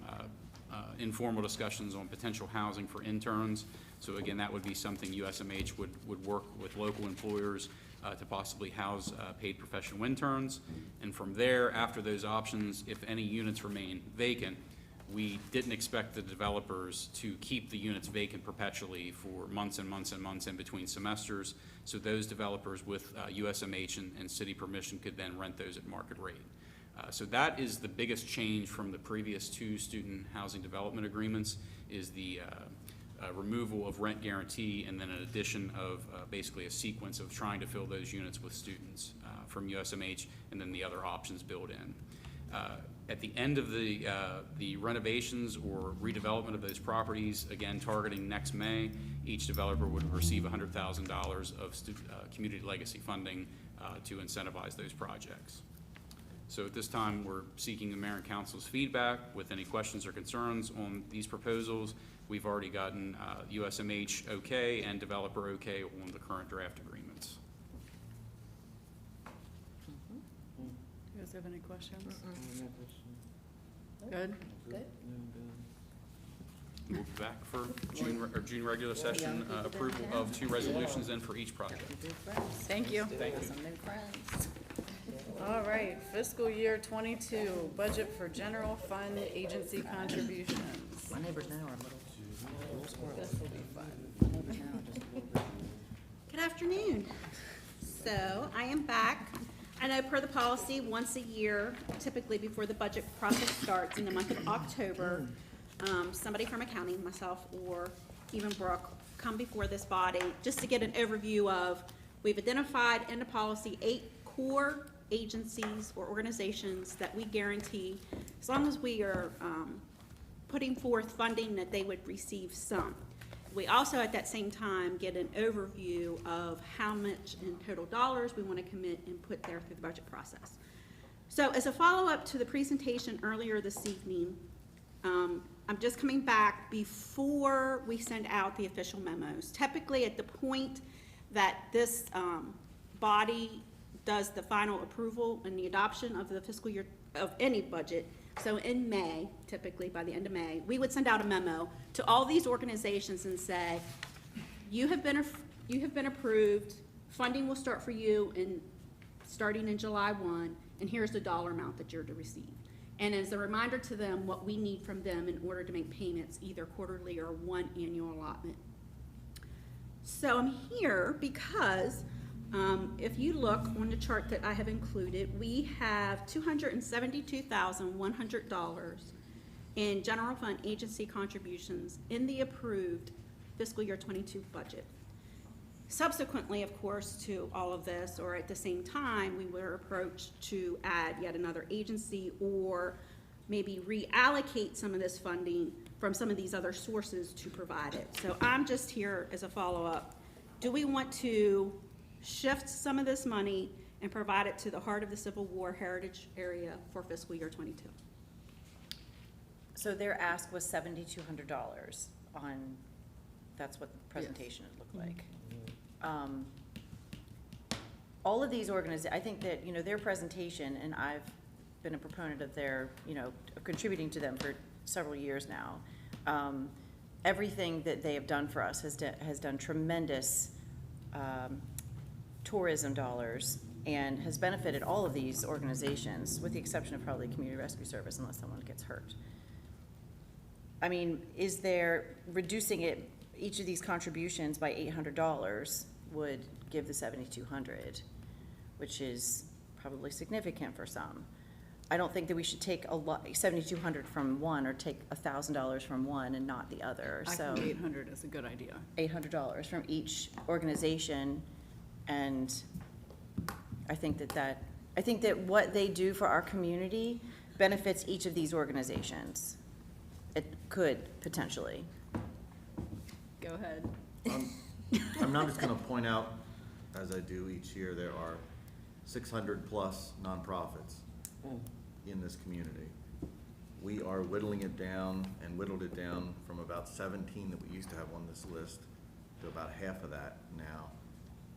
informal discussions on potential housing for interns. So again, that would be something USMH would work with local employers to possibly house paid professional interns. And from there, after those options, if any units remain vacant, we didn't expect the developers to keep the units vacant perpetually for months and months and months in between semesters. So those developers with USMH and city permission could then rent those at market rate. So that is the biggest change from the previous two student housing development agreements, is the removal of rent guarantee and then an addition of basically a sequence of trying to fill those units with students from USMH and then the other options built in. At the end of the renovations or redevelopment of those properties, again targeting next May, each developer would receive $100,000 of community legacy funding to incentivize those projects. So at this time, we're seeking the mayor and council's feedback with any questions or concerns on these proposals. We've already gotten USMH okay and developer okay on the current draft agreements. You guys have any questions? Good? Good. We'll be back for June regular session approval of 2 resolutions then for each project. Thank you. Thank you. Some new friends. All right, fiscal year 22, budget for general fund agency contributions. My neighbors now are little squirrels. This will be fun. Neighbors now are just little. Good afternoon. So I am back. I know per the policy, once a year, typically before the budget process starts in the month of October, somebody from accounting, myself or even Brooke, come before this body just to get an overview of, we've identified in the policy 8 core agencies or organizations that we guarantee, as long as we are putting forth funding, that they would receive some. We also at that same time get an overview of how much in total dollars we want to commit and put there through the budget process. So as a follow-up to the presentation earlier this evening, I'm just coming back before we send out the official memos. Typically at the point that this body does the final approval and the adoption of the fiscal year of any budget, so in May, typically by the end of May, we would send out a memo to all these organizations and say, you have been approved, funding will start for you starting in July 1, and here's the dollar amount that you're to receive. And as a reminder to them what we need from them in order to make payments, either quarterly or one annual allotment. So I'm here because if you look on the chart that I have included, we have $272,100 in general fund agency contributions in the approved fiscal year 22 budget. Subsequently, of course, to all of this, or at the same time, we were approached to add yet another agency or maybe reallocate some of this funding from some of these other sources to provide it. So I'm just here as a follow-up. Do we want to shift some of this money and provide it to the Heart of the Civil War Heritage Area for fiscal year 22? So their ask was $7,200 on, that's what the presentation looked like. All of these organizations, I think that, their presentation, and I've been a proponent of their, of contributing to them for several years now. Everything that they have done for us has done tremendous tourism dollars and has benefited all of these organizations, with the exception of probably Community Rescue Service, unless someone gets hurt. I mean, is there, reducing it, each of these contributions by $800 would give the $7,200, which is probably significant for some. I don't think that we should take a lot, 7,200 from one, or take $1,000 from one and not the other, I so. think 800 is a good idea. $800 from each organization, and I think that what they do for our community benefits each of these organizations. It could, potentially. Go ahead. I'm not just gonna point out, as I do each year, there are 600-plus nonprofits in this community. We are whittling it down and whittled it down from about 17 that we used to have on this list to about half of that now.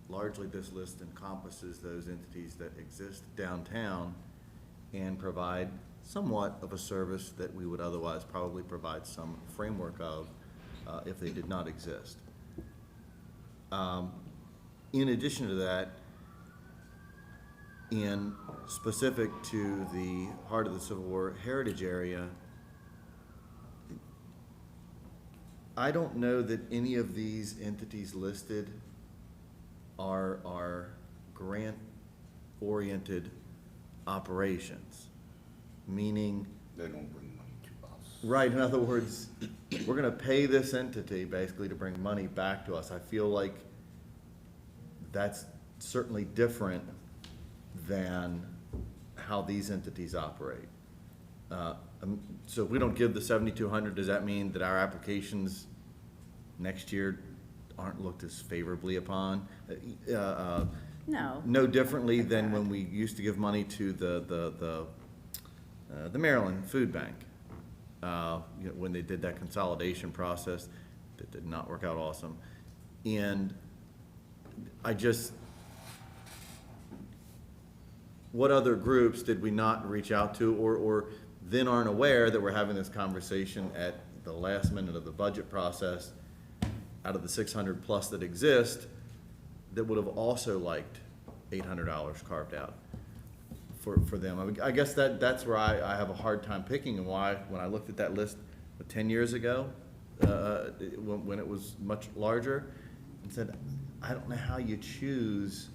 Largely, this list encompasses those entities that exist downtown and provide somewhat of a service that we would otherwise probably provide some framework of if they did not exist. In addition to that, in specific to the Heart of the Civil War Heritage Area, I don't know that any of these entities listed are grant-oriented operations, meaning. They don't bring money to us. Right, in other words, we're gonna pay this entity basically to bring money back to us. I feel like that's certainly different than how these entities operate. So if we don't give the 7,200, does that mean that our applications next year aren't looked as favorably upon? No. No differently than when we used to give money to the Maryland Food Bank. When they did that consolidation process, that did not work out awesome. And what other groups did we not reach out to or then aren't aware that we're having this conversation at the last minute of the budget process out of the 600 plus that exist that would have also liked $800 carved out for them? I mean, I guess that's where I have a hard time picking, and why when I looked at that list 10 years ago, when it was much larger, and said, I don't know how you choose,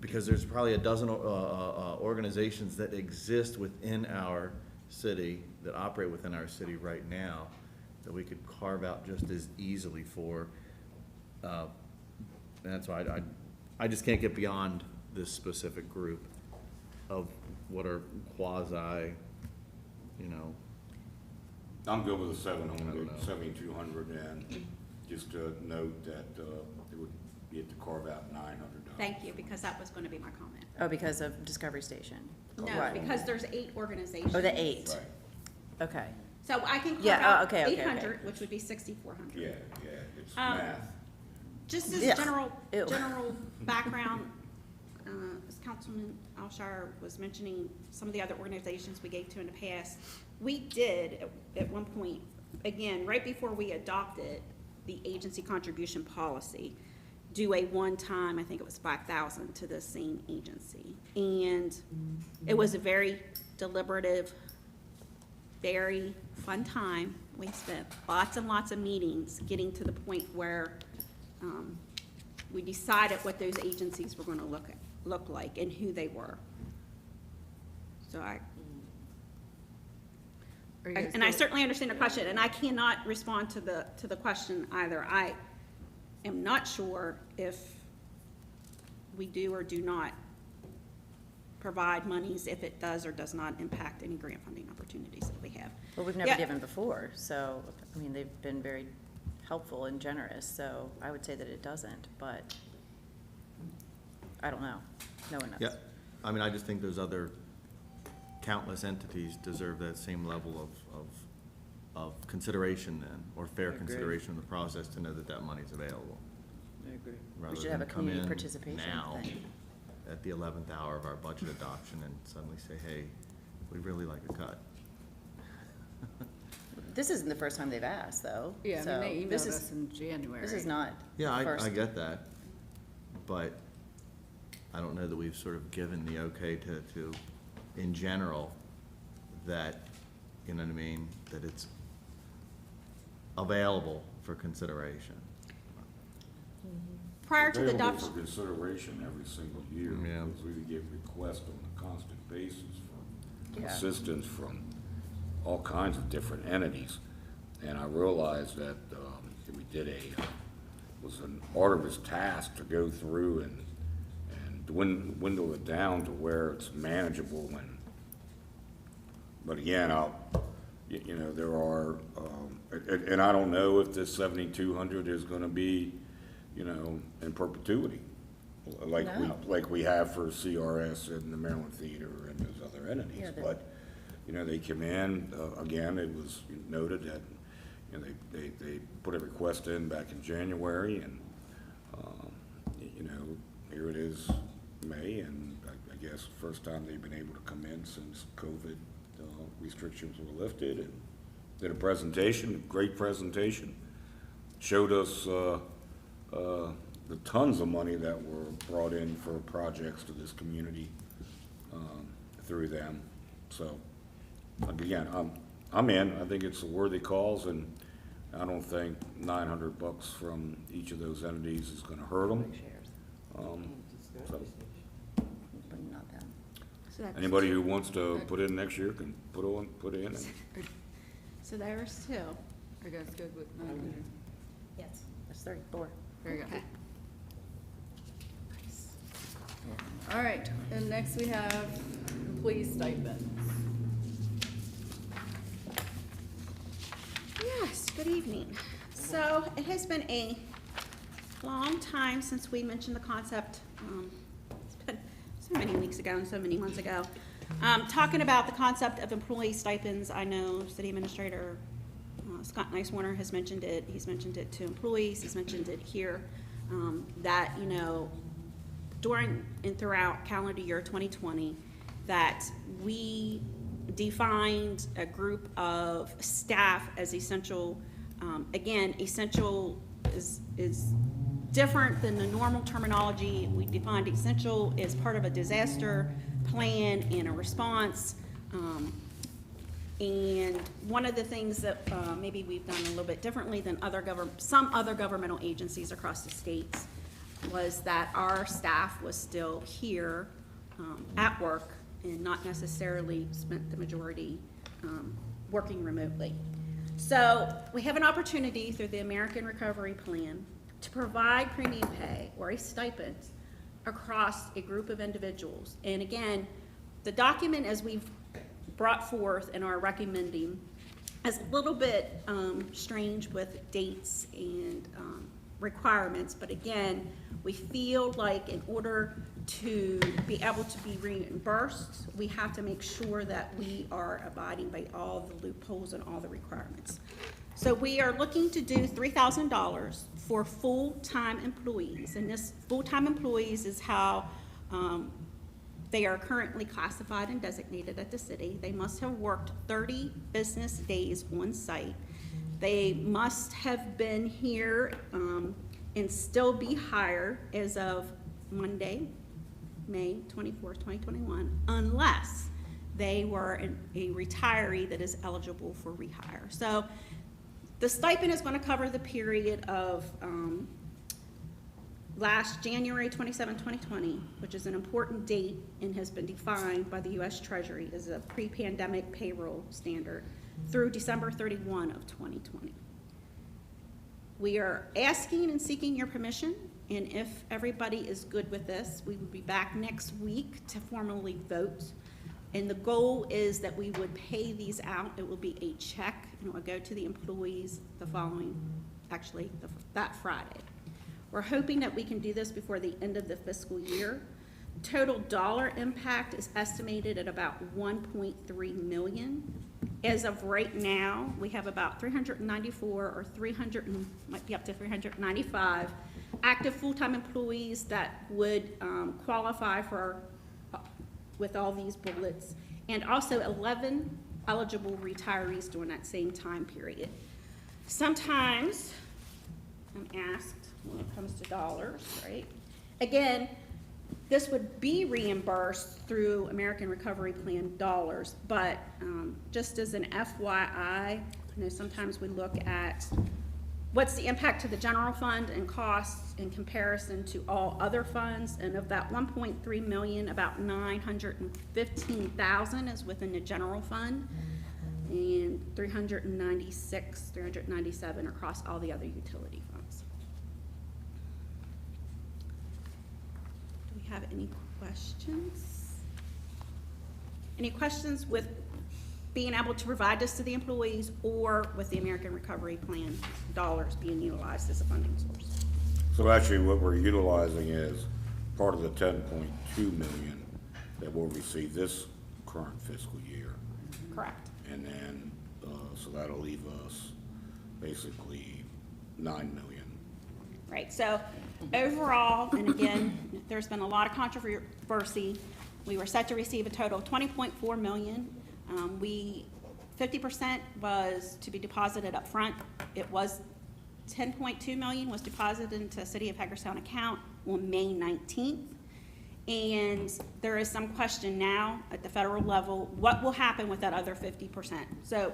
because there's probably a dozen organizations that exist within our city, that operate within our city right now, that we could carve out just as easily for. And that's why I just can't get beyond this specific group of what are quasi, I'm good with the 7,200, and just to note that they would get to carve out $900. Thank you, because that was gonna be my comment. Oh, because of Discovery Station? No, Right. because there's 8 organizations. Oh, the 8. Right. Okay. So I can carve Yeah, out okay, 800, which would be 6,400. Yeah, it's math. Just as Yeah. general Ew. background, as Councilman Alshire was mentioning some of the other organizations we gave to in the past, we did at one point, again, right before we adopted the agency contribution policy, do a one-time, I think it was 5,000 to the same agency. And it was a very deliberative, very fun time. We spent lots and lots of meetings getting to the point where we decided what those agencies were gonna look like and who they were. So I certainly understand the question, and I cannot respond to the question either. I am not sure if we do or do not provide monies, if it does or does not impact any grant funding opportunities that we have. Well, we've never Yeah. given before, so, I mean, they've been very helpful and generous, so I would say that it doesn't, but I don't know. No one knows. Yeah, I mean, I just think those other countless entities deserve that same level of consideration then, or fair consideration of the process to know that that money's available. I agree. Rather We should have a than come community in participation now thing. at the 11th hour of our budget adoption and suddenly say, hey, we'd really like a cut. This isn't the first time they've asked, though. Yeah, I so mean, they this emailed is- us in January. This is not Yeah, the first. I get that, but I don't know that we've sort of given the okay to in general, that, you know what I mean, that it's available for consideration. prior to the Available adoption. for consideration every single year, Yeah. because we get requests on a constant basis for Yeah. assistance from all kinds of different entities. And I realized that, we did was an arduous task to go through and dwindle it down to where it's manageable but again, there are, and I don't know if this 7,200 is gonna be, in perpetuity, like we have for CRS and the Maryland Theater and those other entities. Yeah, But, they come in, again, it was noted that, they put a request in back in January, and, here it is May, and I guess first time they've been able to come in since COVID restrictions were lifted, and did a presentation, great presentation, showed us the tons of money that were brought in for projects to this community through them. So, again, I'm in. I think it's a worthy cause, and I don't think $900 from each of those entities is going to hurt them. So, Not them. So that's- anybody who wants to put in next year can put in. And So there's two. Are you guys good with 900? Yes, that's 34. Very good. Okay. All right, and next we have employee stipends. Yes, good evening. So it has been a long time since we mentioned the concept. It's been so many weeks ago and so many months ago. Talking about the concept of employee stipends, I know City Administrator Scott Nicewarner has mentioned it. He's mentioned it to employees. He's mentioned it here. That, during and throughout calendar year 2020, that we defined a group of staff as essential. Again, essential is different than the normal terminology. We defined essential as part of a disaster plan and a response. And one of the things that maybe we've done a little bit differently than some other governmental agencies across the states was that our staff was still here at work and not necessarily spent the majority working remotely. So we have an opportunity through the American Recovery Plan to provide premium pay or a stipend across a group of individuals. And again, the document as we've brought forth and are recommending is a little bit strange with dates and requirements, but again, we feel like in order to be able to be reimbursed, we have to make sure that we are abiding by all the loopholes and all the requirements. So we are looking to do $3,000 for full-time employees, and this full-time employees is how they are currently classified and designated at the city. They must have worked 30 business days on site. They must have been here and still be hired as of Monday, May 24th, 2021, unless they were a retiree that is eligible for rehire. So the stipend is going to cover the period of last January 27, 2020, which is an important date and has been defined by the U.S. Treasury as a pre-pandemic payroll standard, through December 31 of 2020. We are asking and seeking your permission, and if everybody is good with this, we will be back next week to formally vote. And the goal is that we would pay these out. It will be a check, and it will go to the employees the following, that Friday. We're hoping that we can do this before the end of the fiscal year. Total dollar impact is estimated at about $1.3 million. As of right now, we have about 394 or 300, might be up to 395 active full-time employees that would qualify for with all these bullets, and also 11 eligible retirees during that same time period. Sometimes I'm asked when it comes to dollars, right? Again, this would be reimbursed through American Recovery Plan dollars, but just as an FYI, sometimes we look at what's the impact to the general fund and costs in comparison to all other funds? And of that 1.3 million, about 915,000 is within the general fund, and 397 across all the other utility funds. Do we have any questions? Any questions with being able to provide this to the employees, or with the American Recovery Plan dollars being utilized as a funding source? So actually, what we're utilizing is part of the 10.2 million that we'll receive this current fiscal year. Correct. And then, so that'll leave us basically 9 million. Right, so overall, and again, there's been a lot of controversy. We were set to receive a total of 20.4 million. 50% was to be deposited up front. It was 10.2 million was deposited into City of Hagerstown account on May 19th. And there is some question now at the federal level, what will happen with that other 50%? So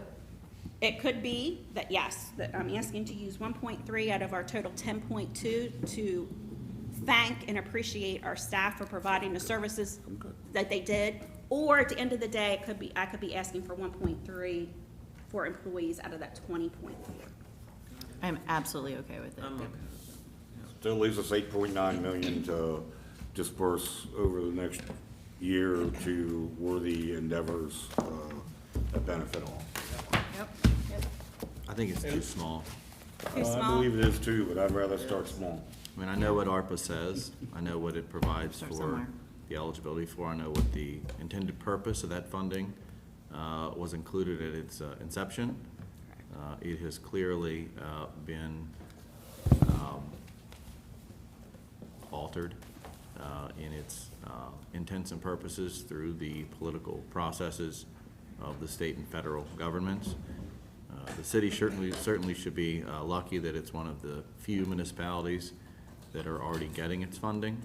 it could be that, yes, that I'm asking to use 1.3 out of our total 10.2 to thank and appreciate our staff for providing the services that they did. Or at the end of the day, it could be, I could be asking for 1.3 for employees out of that 20.4. I'm absolutely okay with it. Still leaves us 8.9 million to disperse over the next year to worthy endeavors that benefit all. Yep. I think it's too small. Too small? I believe it is too, but I'd rather start small. I mean, I know what ARPA says. I know what it provides Start for somewhere. the eligibility for. I know what the intended purpose of that funding was included at its inception. It has clearly been altered in its intents and purposes through the political processes of the state and federal governments. The city certainly should be lucky that it's one of the few municipalities that are already getting its funding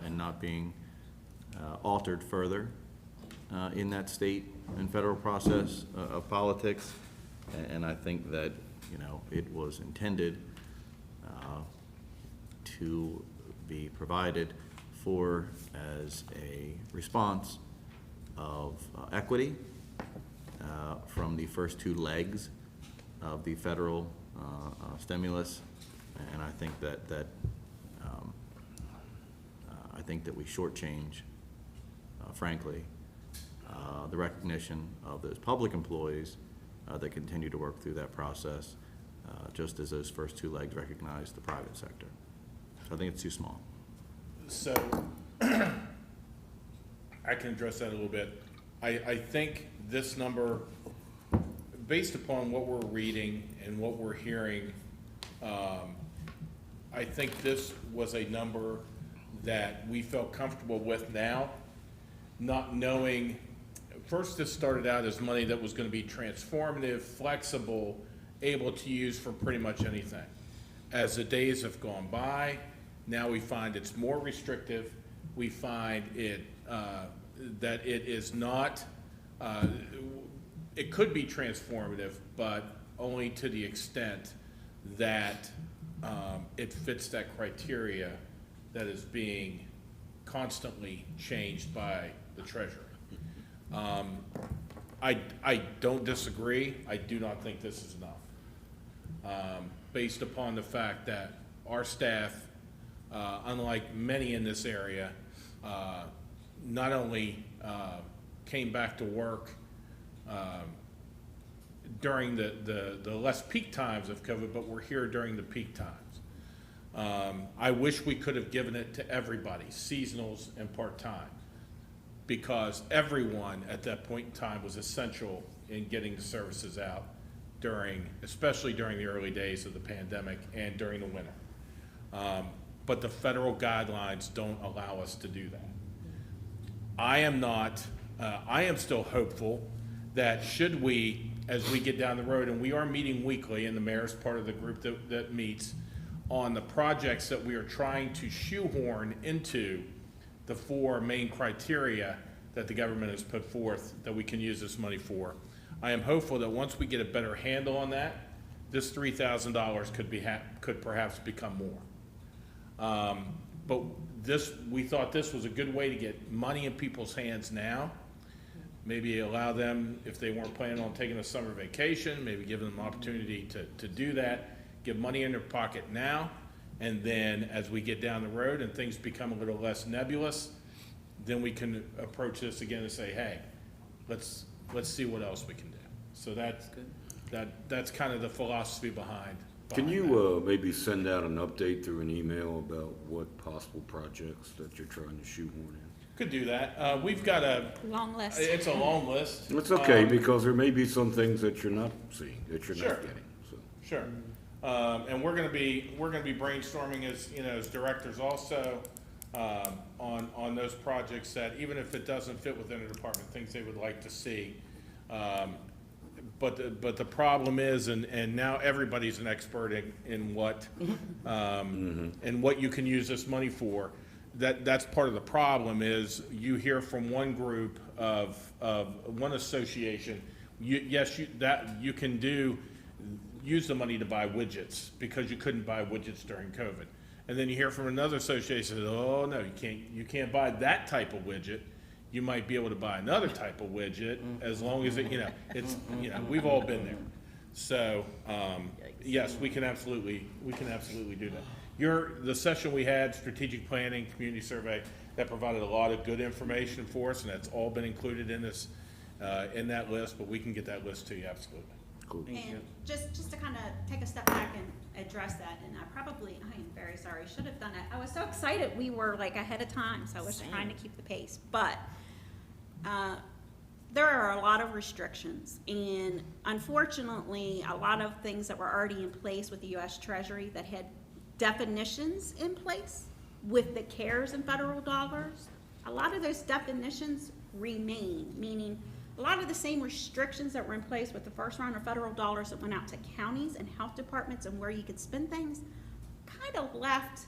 and not being altered further in that state and federal process of politics. And I think that, you know, it was intended to be provided for as a response of equity from the first two legs of the federal stimulus. And I think that we shortchange, frankly, the recognition of those public employees that continue to work through that process, just as those first two legs recognize the private sector. So I think it's too small. So, I can address that a little bit. I think this number, based upon what we're reading and what we're hearing, I think this was a number that we felt comfortable with now, not knowing, first this started out as money that was going to be transformative, flexible, able to use for pretty much anything. As the days have gone by, now we find it's more restrictive. We find it that it is not, it could be transformative, but only to the extent that it fits that criteria that is being constantly changed by the Treasury. I don't disagree. I do not think this is enough. Based upon the fact that our staff, unlike many in this area, not only came back to work during the less peak times of COVID, but we're here during the peak times. I wish we could have given it to everybody, seasonals and part-time, because everyone at that point in time was essential in getting the services out especially during the early days of the pandemic and during the winter. But the federal guidelines don't allow us to do that. I am still hopeful that should we, as we get down the road, and we are meeting weekly, and the mayor's part of the group that meets, on the projects that we are trying to shoehorn into the four main criteria that the government has put forth that we can use this money for. I am hopeful that once we get a better handle on that this $3,000 could perhaps become more. But we thought this was a good way to get money in people's hands now. Maybe allow them, if they weren't planning on taking a summer vacation, maybe give them an opportunity to do that, give money in their pocket now, and then as we get down the road and things become a little less nebulous, then we can approach this again and say, hey, let's see what else we can do. So that's kind of the philosophy behind Can that. you maybe send out an update through an email about what possible projects that you're trying to shoehorn in? Could do that. We've got Long list. it's a long list. It's okay, because there may be some things that you're not seeing, that you're Sure. not getting, so. Sure. And we're gonna be brainstorming as directors also, on those projects that, even if it doesn't fit within a department, things they would like to see. But the problem is, and now everybody's an expert in what, and what you can use this money for. That's part of the problem is you hear from one group of one association, you can use the money to buy widgets because you couldn't buy widgets during COVID. And then you hear from another association, oh no, you can't buy that type of widget. You might be able to buy another type of widget as long as we've all been there. So, yes, we can absolutely do that. The session we had, strategic planning, community survey, that provided a lot of good information for us, and that's all been included in this, in that list, but we can get that list to you, absolutely. Cool. And just to kind of take a step back and address that, and I am very sorry, should have done it. I was so excited, we were like ahead of time, so I was trying to keep the pace. But there are a lot of restrictions, and unfortunately, a lot of things that were already in place with the U.S. Treasury that had definitions in place with the CARES and federal dollars, a lot of those definitions remain, meaning a lot of the same restrictions that were in place with the first round of federal dollars that went out to counties and health departments and where you could spend things kind of left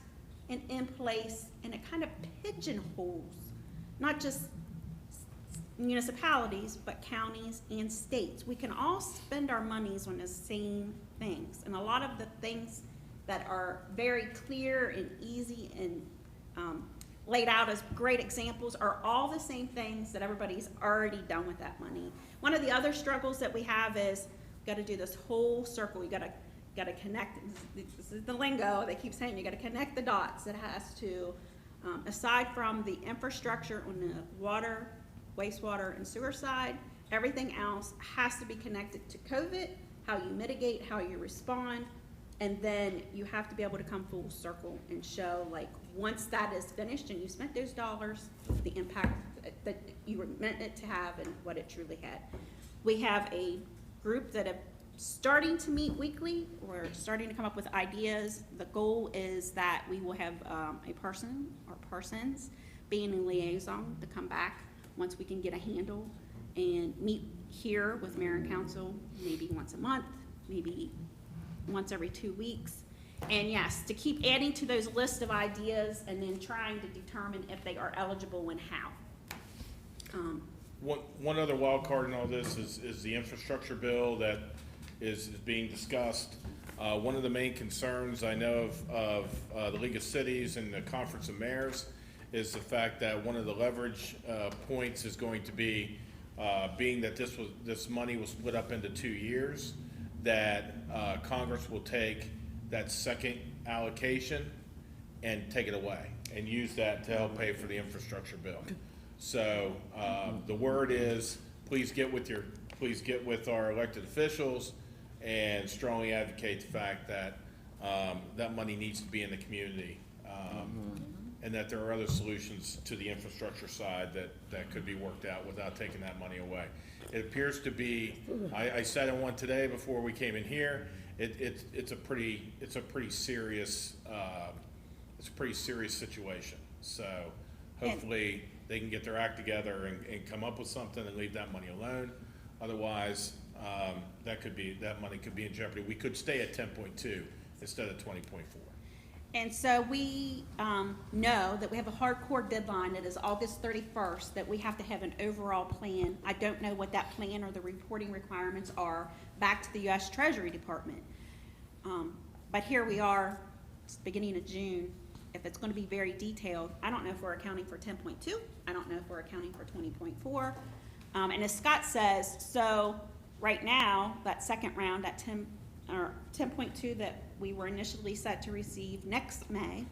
and in place, and it kind of pigeonholes not just municipalities, but counties and states. We can all spend our monies on the same things, and a lot of the things that are very clear and easy and laid out as great examples are all the same things that everybody's already done with that money. One of the other struggles that we have is we got to do this whole circle. You got to connect. This is the lingo they keep saying. You got to connect the dots. It has to, aside from the infrastructure on the water, wastewater, and sewer side, everything else has to be connected to COVID, how you mitigate, how you respond, and then you have to be able to come full circle and show, like, once that is finished and you spent those dollars, the impact that you were meant it to have and what it truly had. We have a group that are starting to meet weekly. We're starting to come up with ideas. The goal is that we will have a person or persons being a liaison to come back once we can get a handle and meet here with mayor and council maybe once a month, maybe once every 2 weeks. And yes, to keep adding to those lists of ideas and then trying to determine if they are eligible and how. One other wild card in all this is the infrastructure bill that is being discussed. One of the main concerns I know of the League of Cities and the Conference of Mayors is the fact that one of the leverage points is going to be, being that this money was split up into 2 years, that Congress will take that second allocation and take it away and use that to help pay for the infrastructure bill. So the word is, please get with our elected officials and strongly advocate the fact that that money needs to be in the community, and that there are other solutions to the infrastructure side that could be worked out without taking that money away. It appears to be, I sat in one today before we came in here. It's a pretty serious situation. So hopefully they can get their act together and come up with something and leave that money alone. Otherwise, that money could be in jeopardy. We could stay at 10.2 instead of 20.4. And so we know that we have a hardcore deadline. It is August 31st that we have to have an overall plan. I don't know what that plan or the reporting requirements are back to the U.S. Treasury Department. But here we are, it's beginning of June. If it's gonna be very detailed, I don't know if we're accounting for 10.2, I don't know if we're accounting for 20.4. And as Scott says, so right now, that second round, that 10.2 that we were initially set to receive next May,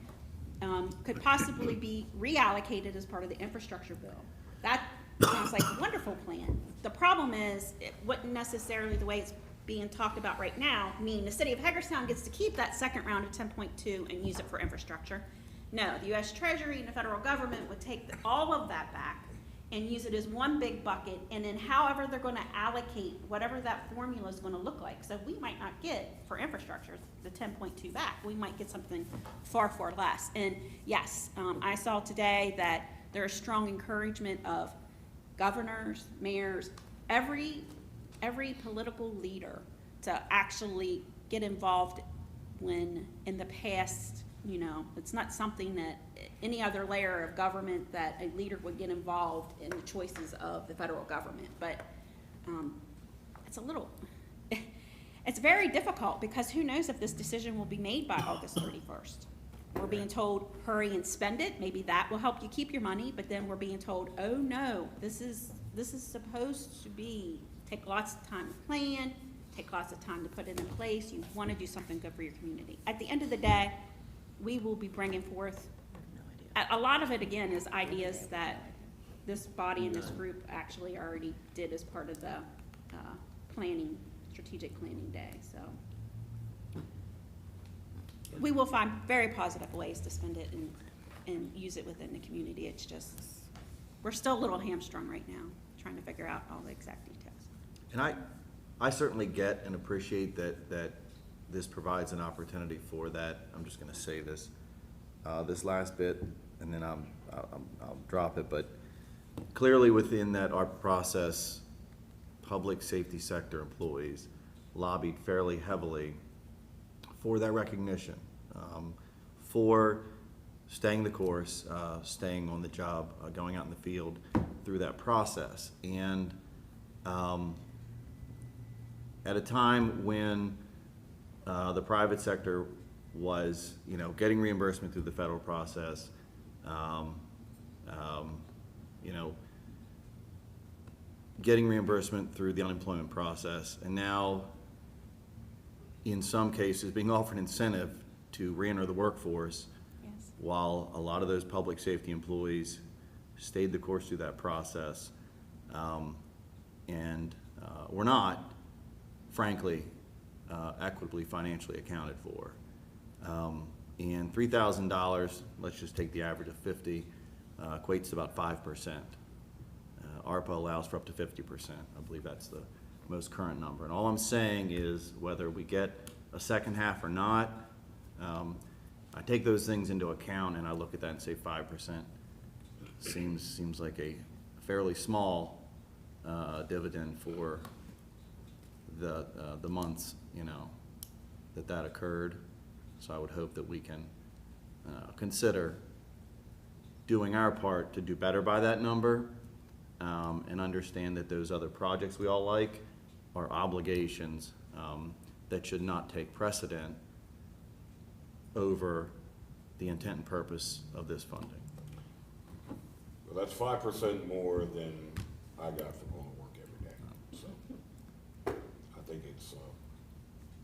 could possibly be reallocated as part of the infrastructure bill. That sounds like a wonderful plan. The problem is, it wouldn't necessarily, the way it's being talked about right now, mean the city of Hagerstown gets to keep that second round of 10.2 and use it for infrastructure. No, the US Treasury and the federal government would take all of that back and use it as one big bucket, and then however they're gonna allocate whatever that formula is gonna look like. So we might not get, for infrastructure, the 10.2 back. We might get something far, far less. And yes, I saw today that there is strong encouragement of governors, mayors, every political leader to actually get involved when in the past, you know, it's not something that any other layer of government that a leader would get involved in the choices of the federal government. But it's a little, it's very difficult because who knows if this decision will be made by August 31st. We're being told, hurry and spend it. Maybe that will help you keep your money, but then we're being told, oh no, this is supposed to be, take lots of time to plan, take lots of time to put it in place. You want to do something good for your community. At the end of the day, we will be bringing forth, a lot of it again is ideas that this body and this group actually already did as part of the planning, strategic planning day, so. We will find very positive ways to spend it and use it within the community. It's just, we're still a little hamstrung right now, trying to figure out all the exact details. And I certainly get and appreciate that this provides an opportunity for that. I'm just gonna say this last bit, and then I'll drop it, but clearly within that ARP process, public safety sector employees lobbied fairly heavily for that recognition, for staying the course, staying on the job, going out in the field through that process. And at a time when the private sector was, you know, getting reimbursement through the federal process, you know, getting reimbursement through the unemployment process, and now in some cases being offered incentive to re-enter the workforce. Yes. While a lot of those public safety employees stayed the course through that process, and were not, frankly, equitably financially accounted for. And $3,000, let's just take the average of 50, equates to about 5%. ARPA allows for up to 50%. I believe that's the most current number. And all I'm saying is whether we get a second half or not, I take those things into account and I look at that and say 5% seems like a fairly small dividend for the months, you know, that occurred. So I would hope that we can consider doing our part to do better by that number, and understand that those other projects we all like are obligations that should not take precedent over the intent and purpose of this funding. Well, that's 5% more than I got for going to work every day. So I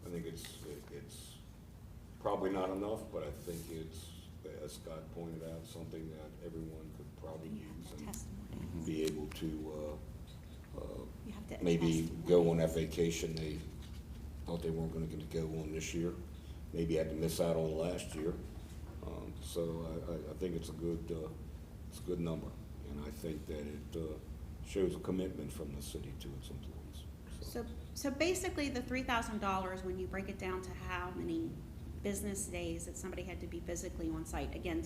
think it's probably not enough, but I think it's, as Scott pointed out, something that everyone could probably use and be able to maybe go on that vacation they thought they weren't going to get to go on this year, maybe had to miss out on last year. So I think it's a good number, and I think that it shows a commitment from the city to its employees. So basically the $3,000, when you break it down to how many business days that somebody had to be physically on site, again,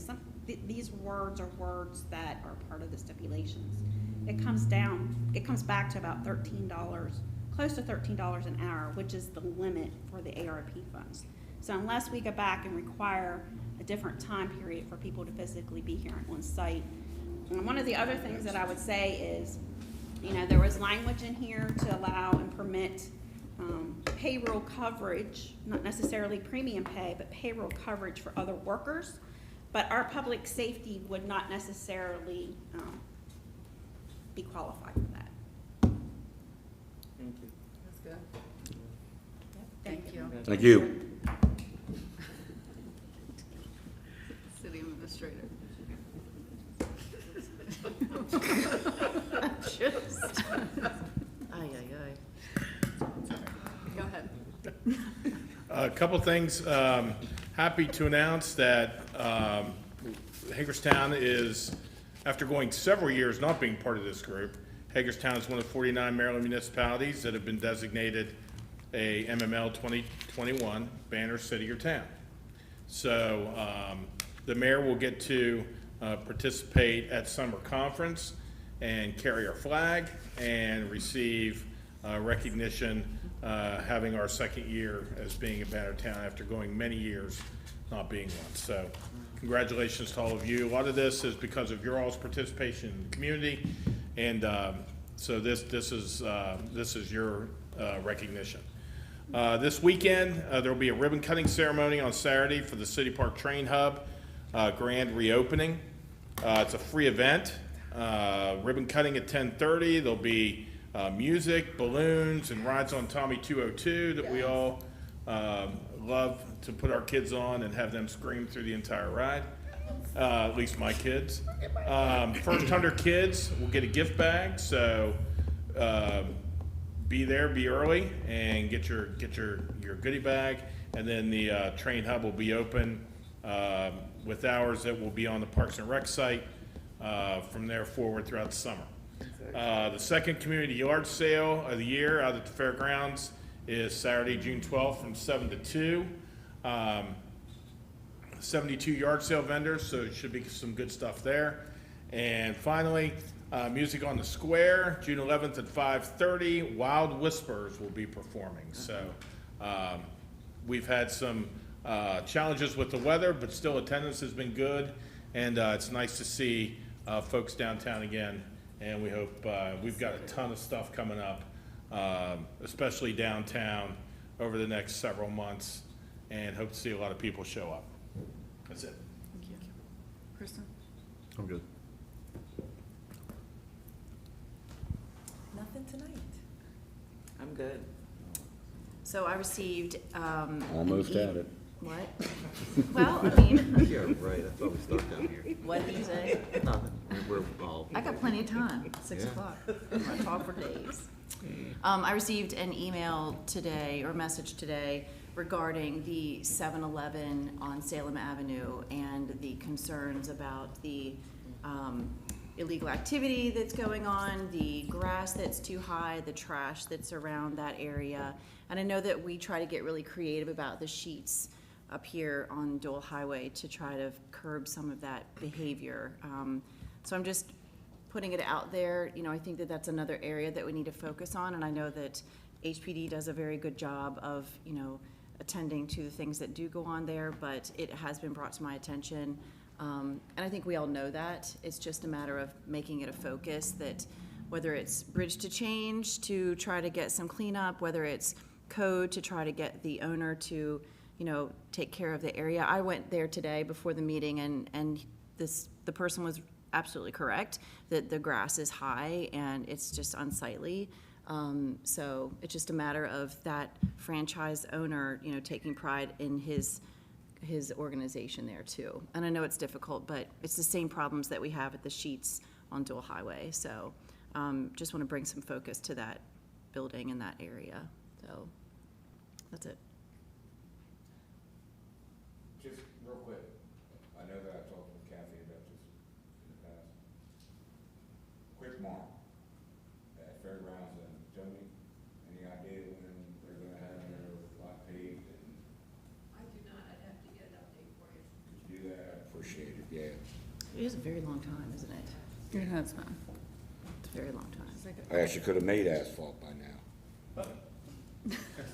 these words are words that are part of the stipulations. It comes back to about $13, close to $13 an hour, which is the limit for the ARP funds. So unless we go back and require a different time period for people to physically be here on site. And one of the other things that I would say is, you know, there was language in here to allow and permit payroll coverage, not necessarily premium pay, but payroll coverage for other workers. But our public safety would not necessarily be qualified for that. Thank you. That's good. Thank you. Thank you. City Administrator. Just, Ay, ay, ay. Go ahead. A couple things. Happy to announce that Hagerstown is, after going several years not being part of this group, Hagerstown is one of 49 Maryland municipalities that have been designated a MML 2021 banner city or town. So the mayor will get to participate at summer conference and carry our flag and receive recognition having our second year as being a banner town after going many years not being one. So congratulations to all of you. A lot of this is because of your all's participation in the community, and so this is your recognition. This weekend, there will be a ribbon cutting ceremony on Saturday for the City Park Train Hub grand reopening. It's a free event. Ribbon cutting at 10:30. There'll be music, balloons, and rides on Tommy 202 that we all love to put our kids on and have them scream through the entire ride. At least my kids. First 100 kids will get a gift bag, so be there, be early, and get your goodie bag. And then the train hub will be open with hours that will be on the Parks and Rec site from there forward throughout the summer. The second community yard sale of the year out at the fairgrounds is Saturday, June 12th from 7 to 2. 72 yard sale vendors, so it should be some good stuff there. And finally, music on the square, June 11th at 5:30. Wild Whispers will be performing. So we've had some challenges with the weather, but still attendance has been good, and it's nice to see folks downtown again. And we hope we've got a ton of stuff coming up, especially downtown over the next several months, and hope to see a lot of people show up. That's it. Thank you. Kristen? I'm good. Nothing tonight. I'm good. so I received, Almost an at it. What? Well, I mean, Yeah, right, that's why we start down here. what did you say? Nothing, we're all. I got plenty of time, 6 Yeah. o'clock. I'm gonna talk for days. I received an email today, or message today, regarding the 7-Eleven on Salem Avenue and the concerns about the illegal activity that's going on, the grass that's too high, the trash that's around that area. And I know that we try to get really creative about the sheets up here on Dole Highway to try to curb some of that behavior. So I'm just putting it out there. You know, I think that that's another area that we need to focus on, and I know that HPD does a very good job of, you know, attending to the things that do go on there, but it has been brought to my attention. And I think we all know that. It's just a matter of making it a focus, that whether it's bridge to change to try to get some cleanup, whether it's code to try to get the owner to, you know, take care of the area. I went there today before the meeting, and the person was absolutely correct that the grass is high and it's just unsightly. So it's just a matter of that franchise owner, you know, taking pride in his organization there too. And I know it's difficult, but it's the same problems that we have at the sheets on Dole Highway. So just want to bring some focus to that building in that area. So that's it. Just real quick, I know that I talked with Kathy about this in the past. Quick mark at Fairgrounds and Tony, any idea when they're gonna have their lot paved? And I do not, I'd have to get an update for you. could you do that? I appreciate it, yeah. It is a very long time, isn't it? It has been. It's a very long time. I actually could have made asphalt by now.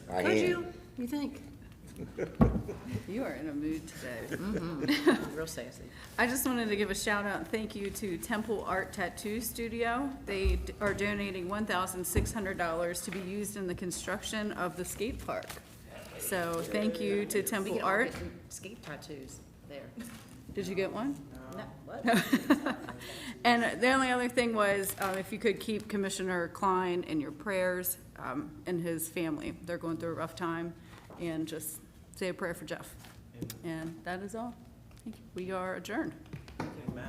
I Could am. you? You think? You are in a mood today. Real sassy. I just wanted to give a shout out and thank you to Temple Art Tattoo Studio. They are donating $1,600 to be used in the construction of the skate park. So thank you to Temple We are Art. getting skate tattoos there. Did you get one? No, what? And the only other thing was, if you could keep Commissioner Klein in your prayers, and his family. They're going through a rough time, and just say a prayer for Jeff. And that is all. Thank you. We are adjourned. Amen.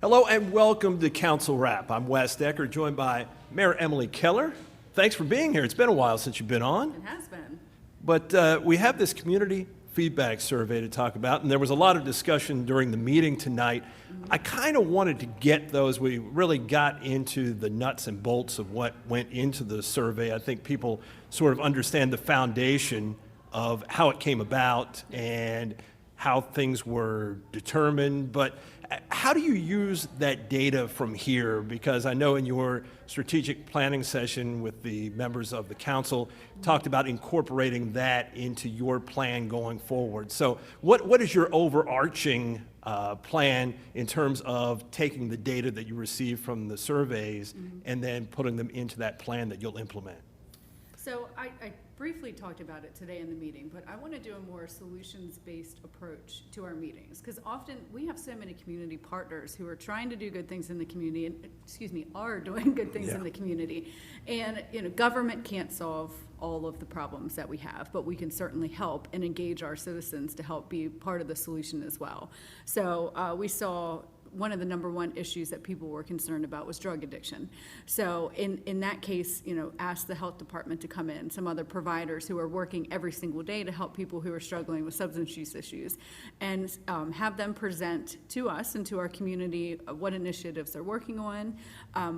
Hello and welcome to Council Wrap. I'm Wes Decker, joined by Mayor Emily Keller. Thanks for being here. It's been a while since you've been on. It has been. But we have this community feedback survey to talk about, and there was a lot of discussion during the meeting tonight. I kind of wanted to get those. We really got into the nuts and bolts of what went into the survey. I think people sort of understand the foundation of how it came about and how things were determined. But how do you use that data from here? Because I know in your strategic planning session with the members of the council, talked about incorporating that into your plan going forward. So what is your overarching plan in terms of taking the data that you receive from the surveys and then putting them into that plan that you'll implement? So I briefly talked about it today in the meeting, but I want to do a more solutions-based approach to our meetings, because often we have so many community partners who are trying to do good things in the community, and, are doing good things in the community. And, government can't solve all of the problems that we have, but we can certainly help and engage our citizens to help be part of the solution as well. So we saw one of the number one issues that people were concerned about was drug addiction. So in that case, ask the health department to come in, some other providers who are working every single day to help people who are struggling with substance use issues, and have them present to us and to our community what initiatives they're working on,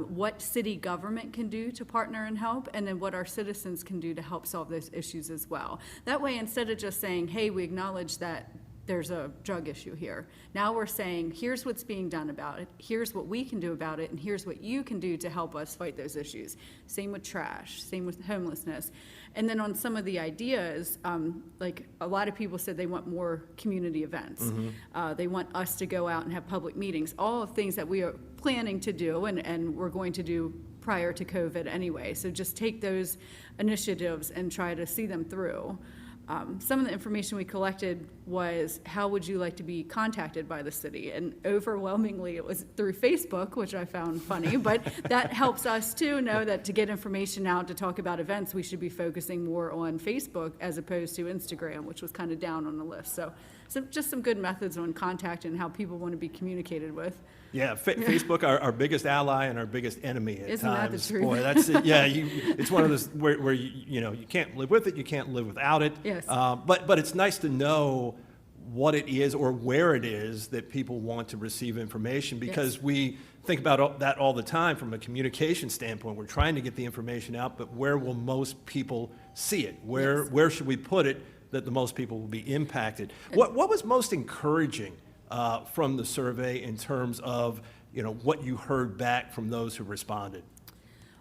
what city government can do to partner and help, and then what our citizens can do to help solve those issues as well. That way, instead of just saying, hey, we acknowledge that there's a drug issue here. Now we're saying, here's what's being done about it, here's what we can do about it, and here's what you can do to help us fight those issues. Same with trash, same with homelessness. And then on some of the ideas, like a lot of people said they want more community events. They want us to go out and have public meetings, all of things that we are planning to do and we're going to do prior to COVID anyway. So just take those initiatives and try to see them through. Some of the information we collected was, how would you like to be contacted by the city? And overwhelmingly, it was through Facebook, which I found funny, but that helps us too know that to get information out to talk about events, we should be focusing more on Facebook as opposed to Instagram, which was kind of down on the list. So just some good methods on contact and how people want to be be communicated with. Yeah, Facebook, our biggest ally and our biggest enemy at Isn't times. that the truth? Boy, that's it. Yeah, it's one of those where you can't live with it, you can't live without it. Yes. But it's nice to know what it is or where it is that people want to receive information, because we think about that all the time from a communication standpoint. We're trying to get the information out, but where will most people see it? Where should we put it that the most people will be impacted? What was most encouraging from the survey in terms of what you heard back from those who responded?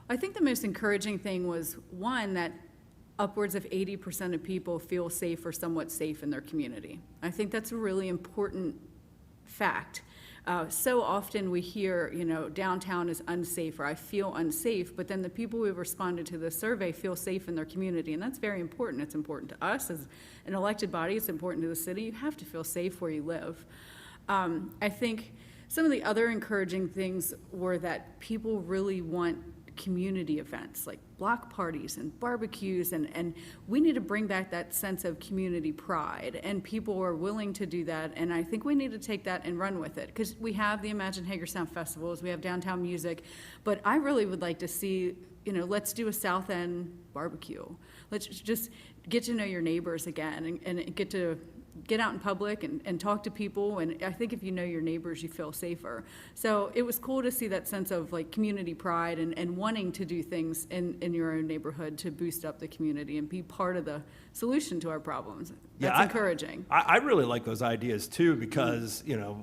I think the most encouraging thing was, one, that upwards of 80% of people feel safe or somewhat safe in their community. I think that's a really important fact. So often we hear, downtown is unsafe, or I feel unsafe, but then the people who have responded to the survey feel safe in their community, and that's very important. It's important to us as an elected body. It's important to the city. You have to feel safe where you live. I think some of the other encouraging things were that people really want community events like block parties and barbecues, and we need to bring back that sense of community pride, and people are willing to do that, and I think we need to take that and run with it, because we have the Imagine Hagerstown festivals, we have downtown music, but I really would like to see, let's do a South End barbecue. Let's just get to know your neighbors again and get out in public and talk to people, and I think if you know your neighbors, you feel safer. So it was cool to see that sense of like community pride and wanting to do things in your own neighborhood to boost up the community and be part of the solution to our problems. That's encouraging. I really like those ideas too, because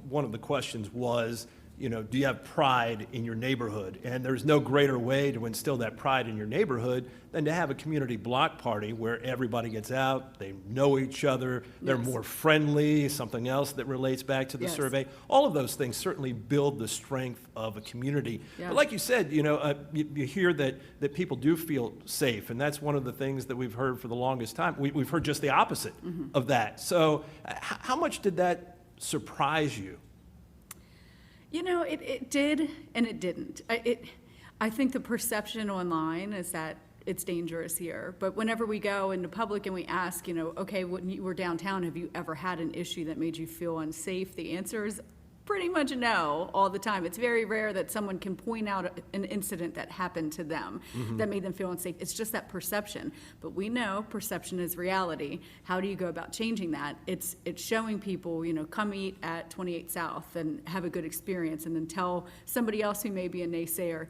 one of the questions was, do you have pride in your neighborhood? And there's no greater way to instill that pride in your neighborhood than to have a community block party where everybody gets out, they know each other, they're more friendly, something else that relates back to the survey. All of those things certainly build the strength of a community. But like you said, you hear that people do feel safe, and that's one of the things that we've heard for the longest time. We've heard just the opposite of that. So how much did that surprise you? It did and it didn't. I think the perception online is that it's dangerous here. But whenever we go into public and we ask, okay, when you were downtown, have you ever had an issue that made you feel unsafe? The answer is pretty much know all the time. It's very rare that someone can point out an incident that happened to them that made them feel unsafe. It's just that perception. But we know perception is reality. How do you go about changing that? It's showing people, come eat at 28 South and have a good experience, and then tell somebody else who may be a naysayer.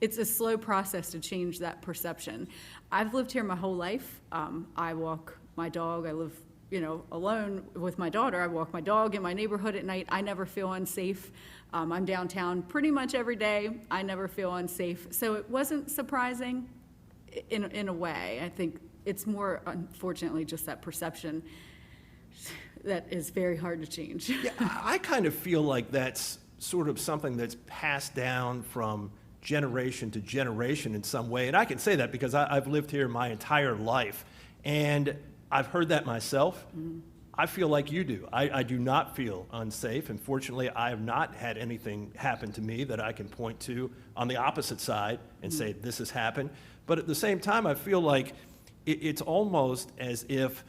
It's a slow process to change that perception. I've lived here my whole life. I walk my dog. I live alone with my daughter. I walk my dog in my neighborhood at night. I never feel unsafe. I'm downtown pretty much every day. I never feel unsafe. So it wasn't surprising in a way. I think it's more, unfortunately, just that perception that is very hard to change. Yeah, I kind of feel like that's sort of something that's passed down from generation to generation in some way. And I can say that because I've lived here my entire life. And I've heard that myself. I feel like you do. I do not feel unsafe, and fortunately, I have not had anything happen to me that I can point to on the opposite side and say, this has happened. But at the same time, I feel like it's almost as if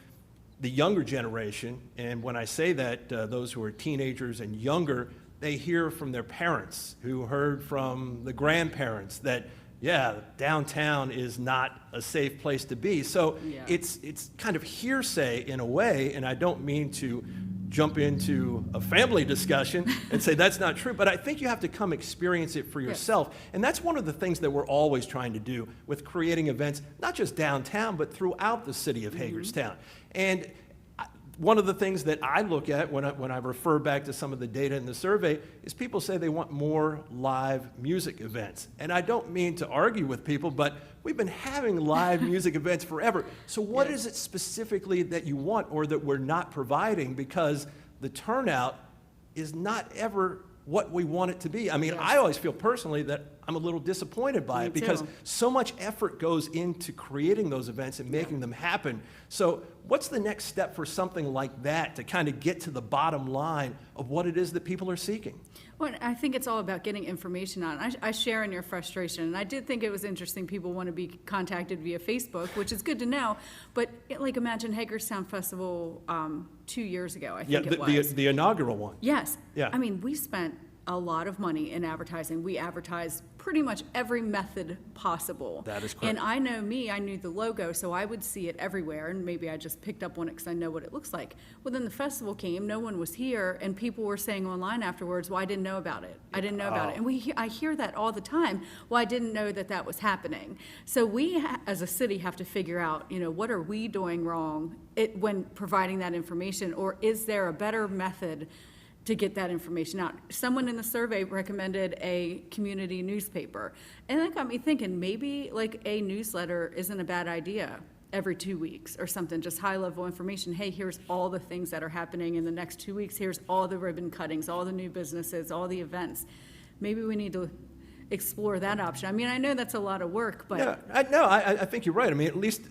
the younger generation, and when I say that, those who are teenagers and younger, they hear from their parents, who heard from the grandparents that, yeah, downtown is not a safe place to be. So it's kind of hearsay in a way, and I don't mean to jump into a family discussion and say that's not true, but I think you have to come experience it for yourself. And that's one of the things that we're always trying to do with creating events, not just downtown, but throughout the city of Hagerstown. And one of the things that I look at when I refer back to some of the data in the survey is people say they want more live music events. And I don't mean to argue with people, but we've been having live music events forever. So what is it specifically that you want or that we're not providing? Because the turnout is not ever what we want it to be. I mean, I always feel personally that I'm a little disappointed by it because so much effort goes into creating those events and making them happen. So what's the next step for something like that to kind of get to the bottom line of what it is that people are seeking? Well, I think it's all about getting information on. I share in your frustration, and I did think it was interesting people want to be contacted via Facebook, which is good to know, but imagine Hagerstown Festival 2 years ago, I think it was. The inaugural one. Yes. Yeah. I mean, we spent a lot of money in advertising. We advertised pretty much every method possible. That is correct. And I knew the logo, so I would see it everywhere, and maybe I just picked up on it because I know what it looks like. Well, then the festival came, no one was here, and people were saying online afterwards, well, I didn't know about it. I didn't know about it. And I hear that all the time. Well, I didn't know that was happening. So we, as a city, have to figure out, what are we doing wrong when providing that information, or is there a better method to get that information out? Someone in the survey recommended a community newspaper. And that got me thinking, maybe a newsletter isn't a bad idea every 2 weeks or something, just high-level information. Hey, here's all the things that are happening in the next 2 weeks. Here's all the ribbon cuttings, all the new businesses, all the events. Maybe we need to explore that option. I mean, I know that's a lot of work, but... Yeah, I think you're right. I mean, at least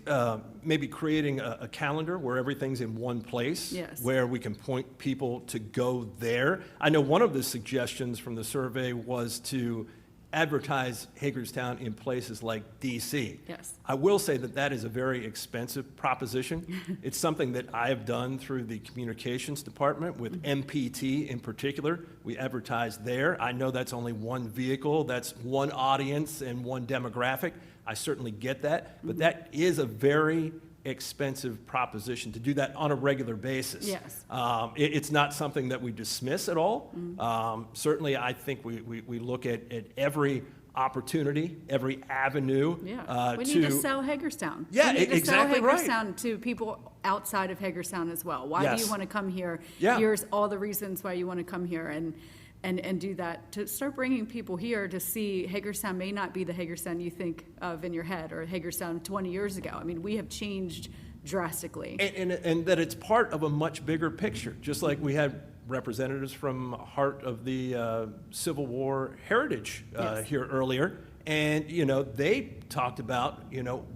maybe creating a calendar where everything's in one place, where we can point people to go there. I know one of the suggestions from the survey was to advertise Hagerstown in places like D.C. Yes. I will say that is a very expensive proposition. It's something that I have done through the communications department with MPT in particular. We advertise there. I know that's only one vehicle, that's one audience and one demographic. I certainly get that, but that is a very expensive proposition to do that on a regular basis. Yes. It's not something that we dismiss at all. Certainly, I think we look at every opportunity, every avenue. We need to sell Hagerstown. Yeah, we need to exactly sell Hagerstown to people outside of Hagerstown as well. Why do you want to come here? Yeah. Here's all the reasons why you want to come here, and do that, to start bringing people here to see Hagerstown may not be the Hagerstown you think of in your head, or Hagerstown 20 years ago. I mean, we have changed drastically. And that it's part of a much bigger picture, just like we had representatives from Heart of the Civil War Heritage here earlier, and they talked about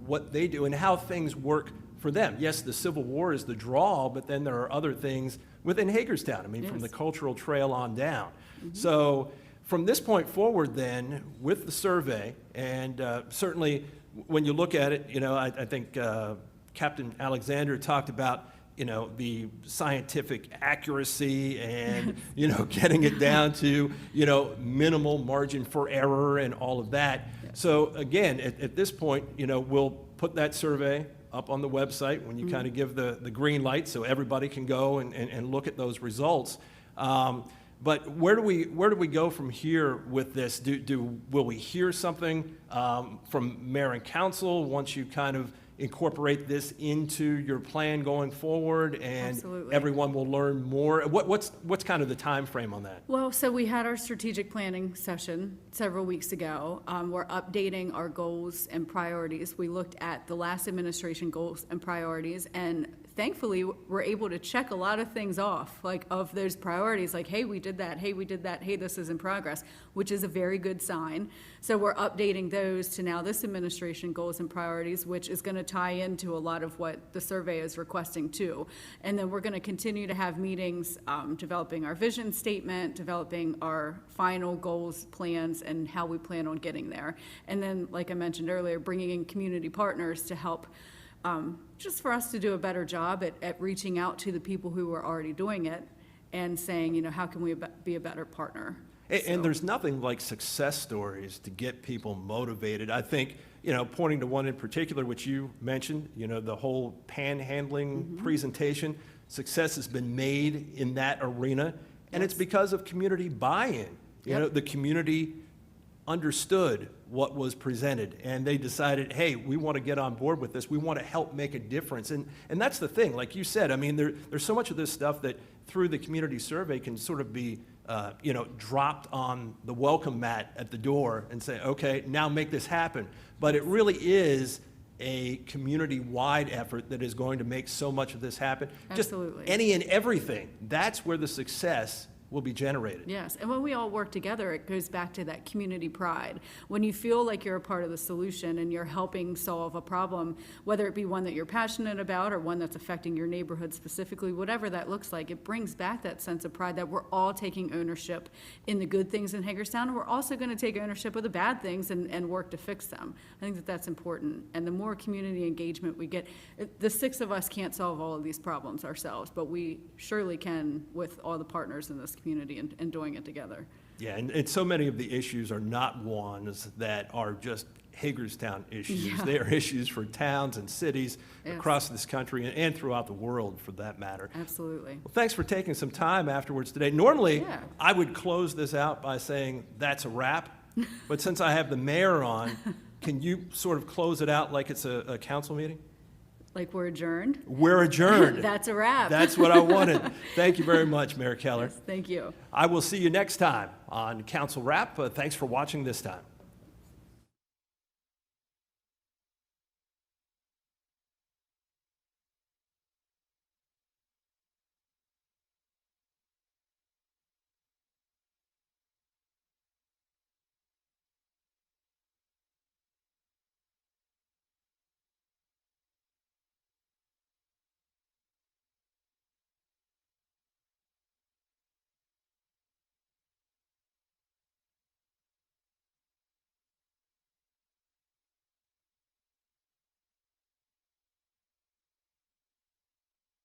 what they do and how things work for them. Yes, the Civil War is the draw, but then there are other things within Hagerstown. I mean, from the cultural trail on down. So from this point forward then, with the survey, and certainly when you look at it, I think Captain Alexander talked about, you know, the scientific accuracy and, you know, getting it down to, you know, minimal margin for error and all of that. So again, at this point, you know, we'll put that survey up on the website when you kind of give the green light so everybody can go and look at those results. But where do we go from here with this? Will we hear something from mayor and council once you kind of incorporate this into your plan going forward, and Absolutely. everyone will learn more? What's kind of the time frame on that? Well, so we had our strategic planning session several weeks ago. We're updating our goals and priorities. We looked at the last administration goals and priorities, and thankfully, we're able to check a lot of things off, like of those priorities, like, hey, we did that, hey, we did that, hey, this is in progress, which is a very good sign. So we're updating those to now this administration goals and priorities, which is going to tie into a lot of what the survey is requesting too. And then we're going to continue to have meetings, developing our vision statement, developing our final goals, plans, and how we plan on getting there. And then, like I mentioned earlier, bringing in community partners to help just for us to do a better job at reaching out to the people who are already doing it and saying, you know, how can we be a better partner? And there's nothing like success stories to get people motivated. I think, you know, pointing to one in particular, which you mentioned, you know, the whole panhandling presentation, success has been made in that arena, and it's because of community buy-in. You know, the community understood what was presented, and they decided, hey, we want to get on board with this. We want to help make a difference. And that's the thing, like you said, I mean, there's so much of this stuff that through the community survey can sort of be, you know, dropped on the welcome mat at the door and say, okay, now make this happen. But it really is a community-wide effort that is going to make so much of this happen. Absolutely. Just any and everything. That's where the success will be generated. Yes, and when we all work together, it goes back to that community pride. When you feel like you're a part of the solution and you're helping solve a problem, whether it be one that you're passionate about or one that's affecting your neighborhood specifically, whatever that looks like, it brings back that sense of pride that we're all taking ownership in the good things in Hagerstown, and we're also going to take ownership of the bad things and work to fix them. I think that that's important, and the more community engagement we get, the six of us can't solve all of these problems ourselves, but we surely can with all the partners in this community and doing it together. Yeah, and so many of the issues are not ones that are just Hagerstown issues. Yeah. They are issues for towns and cities Yes. across this country and throughout the world, for that matter. Absolutely. Well, thanks for taking some time afterwards today. Normally, Yeah. I would close this out by saying that's a wrap, but since I have the mayor on, can you sort of close it out like it's a council meeting? Like we're adjourned? We're adjourned. That's a wrap. That's what I wanted. Thank you very much, Mayor Keller. Thank you. I will see you next time on Council Wrap. Thanks for watching this time.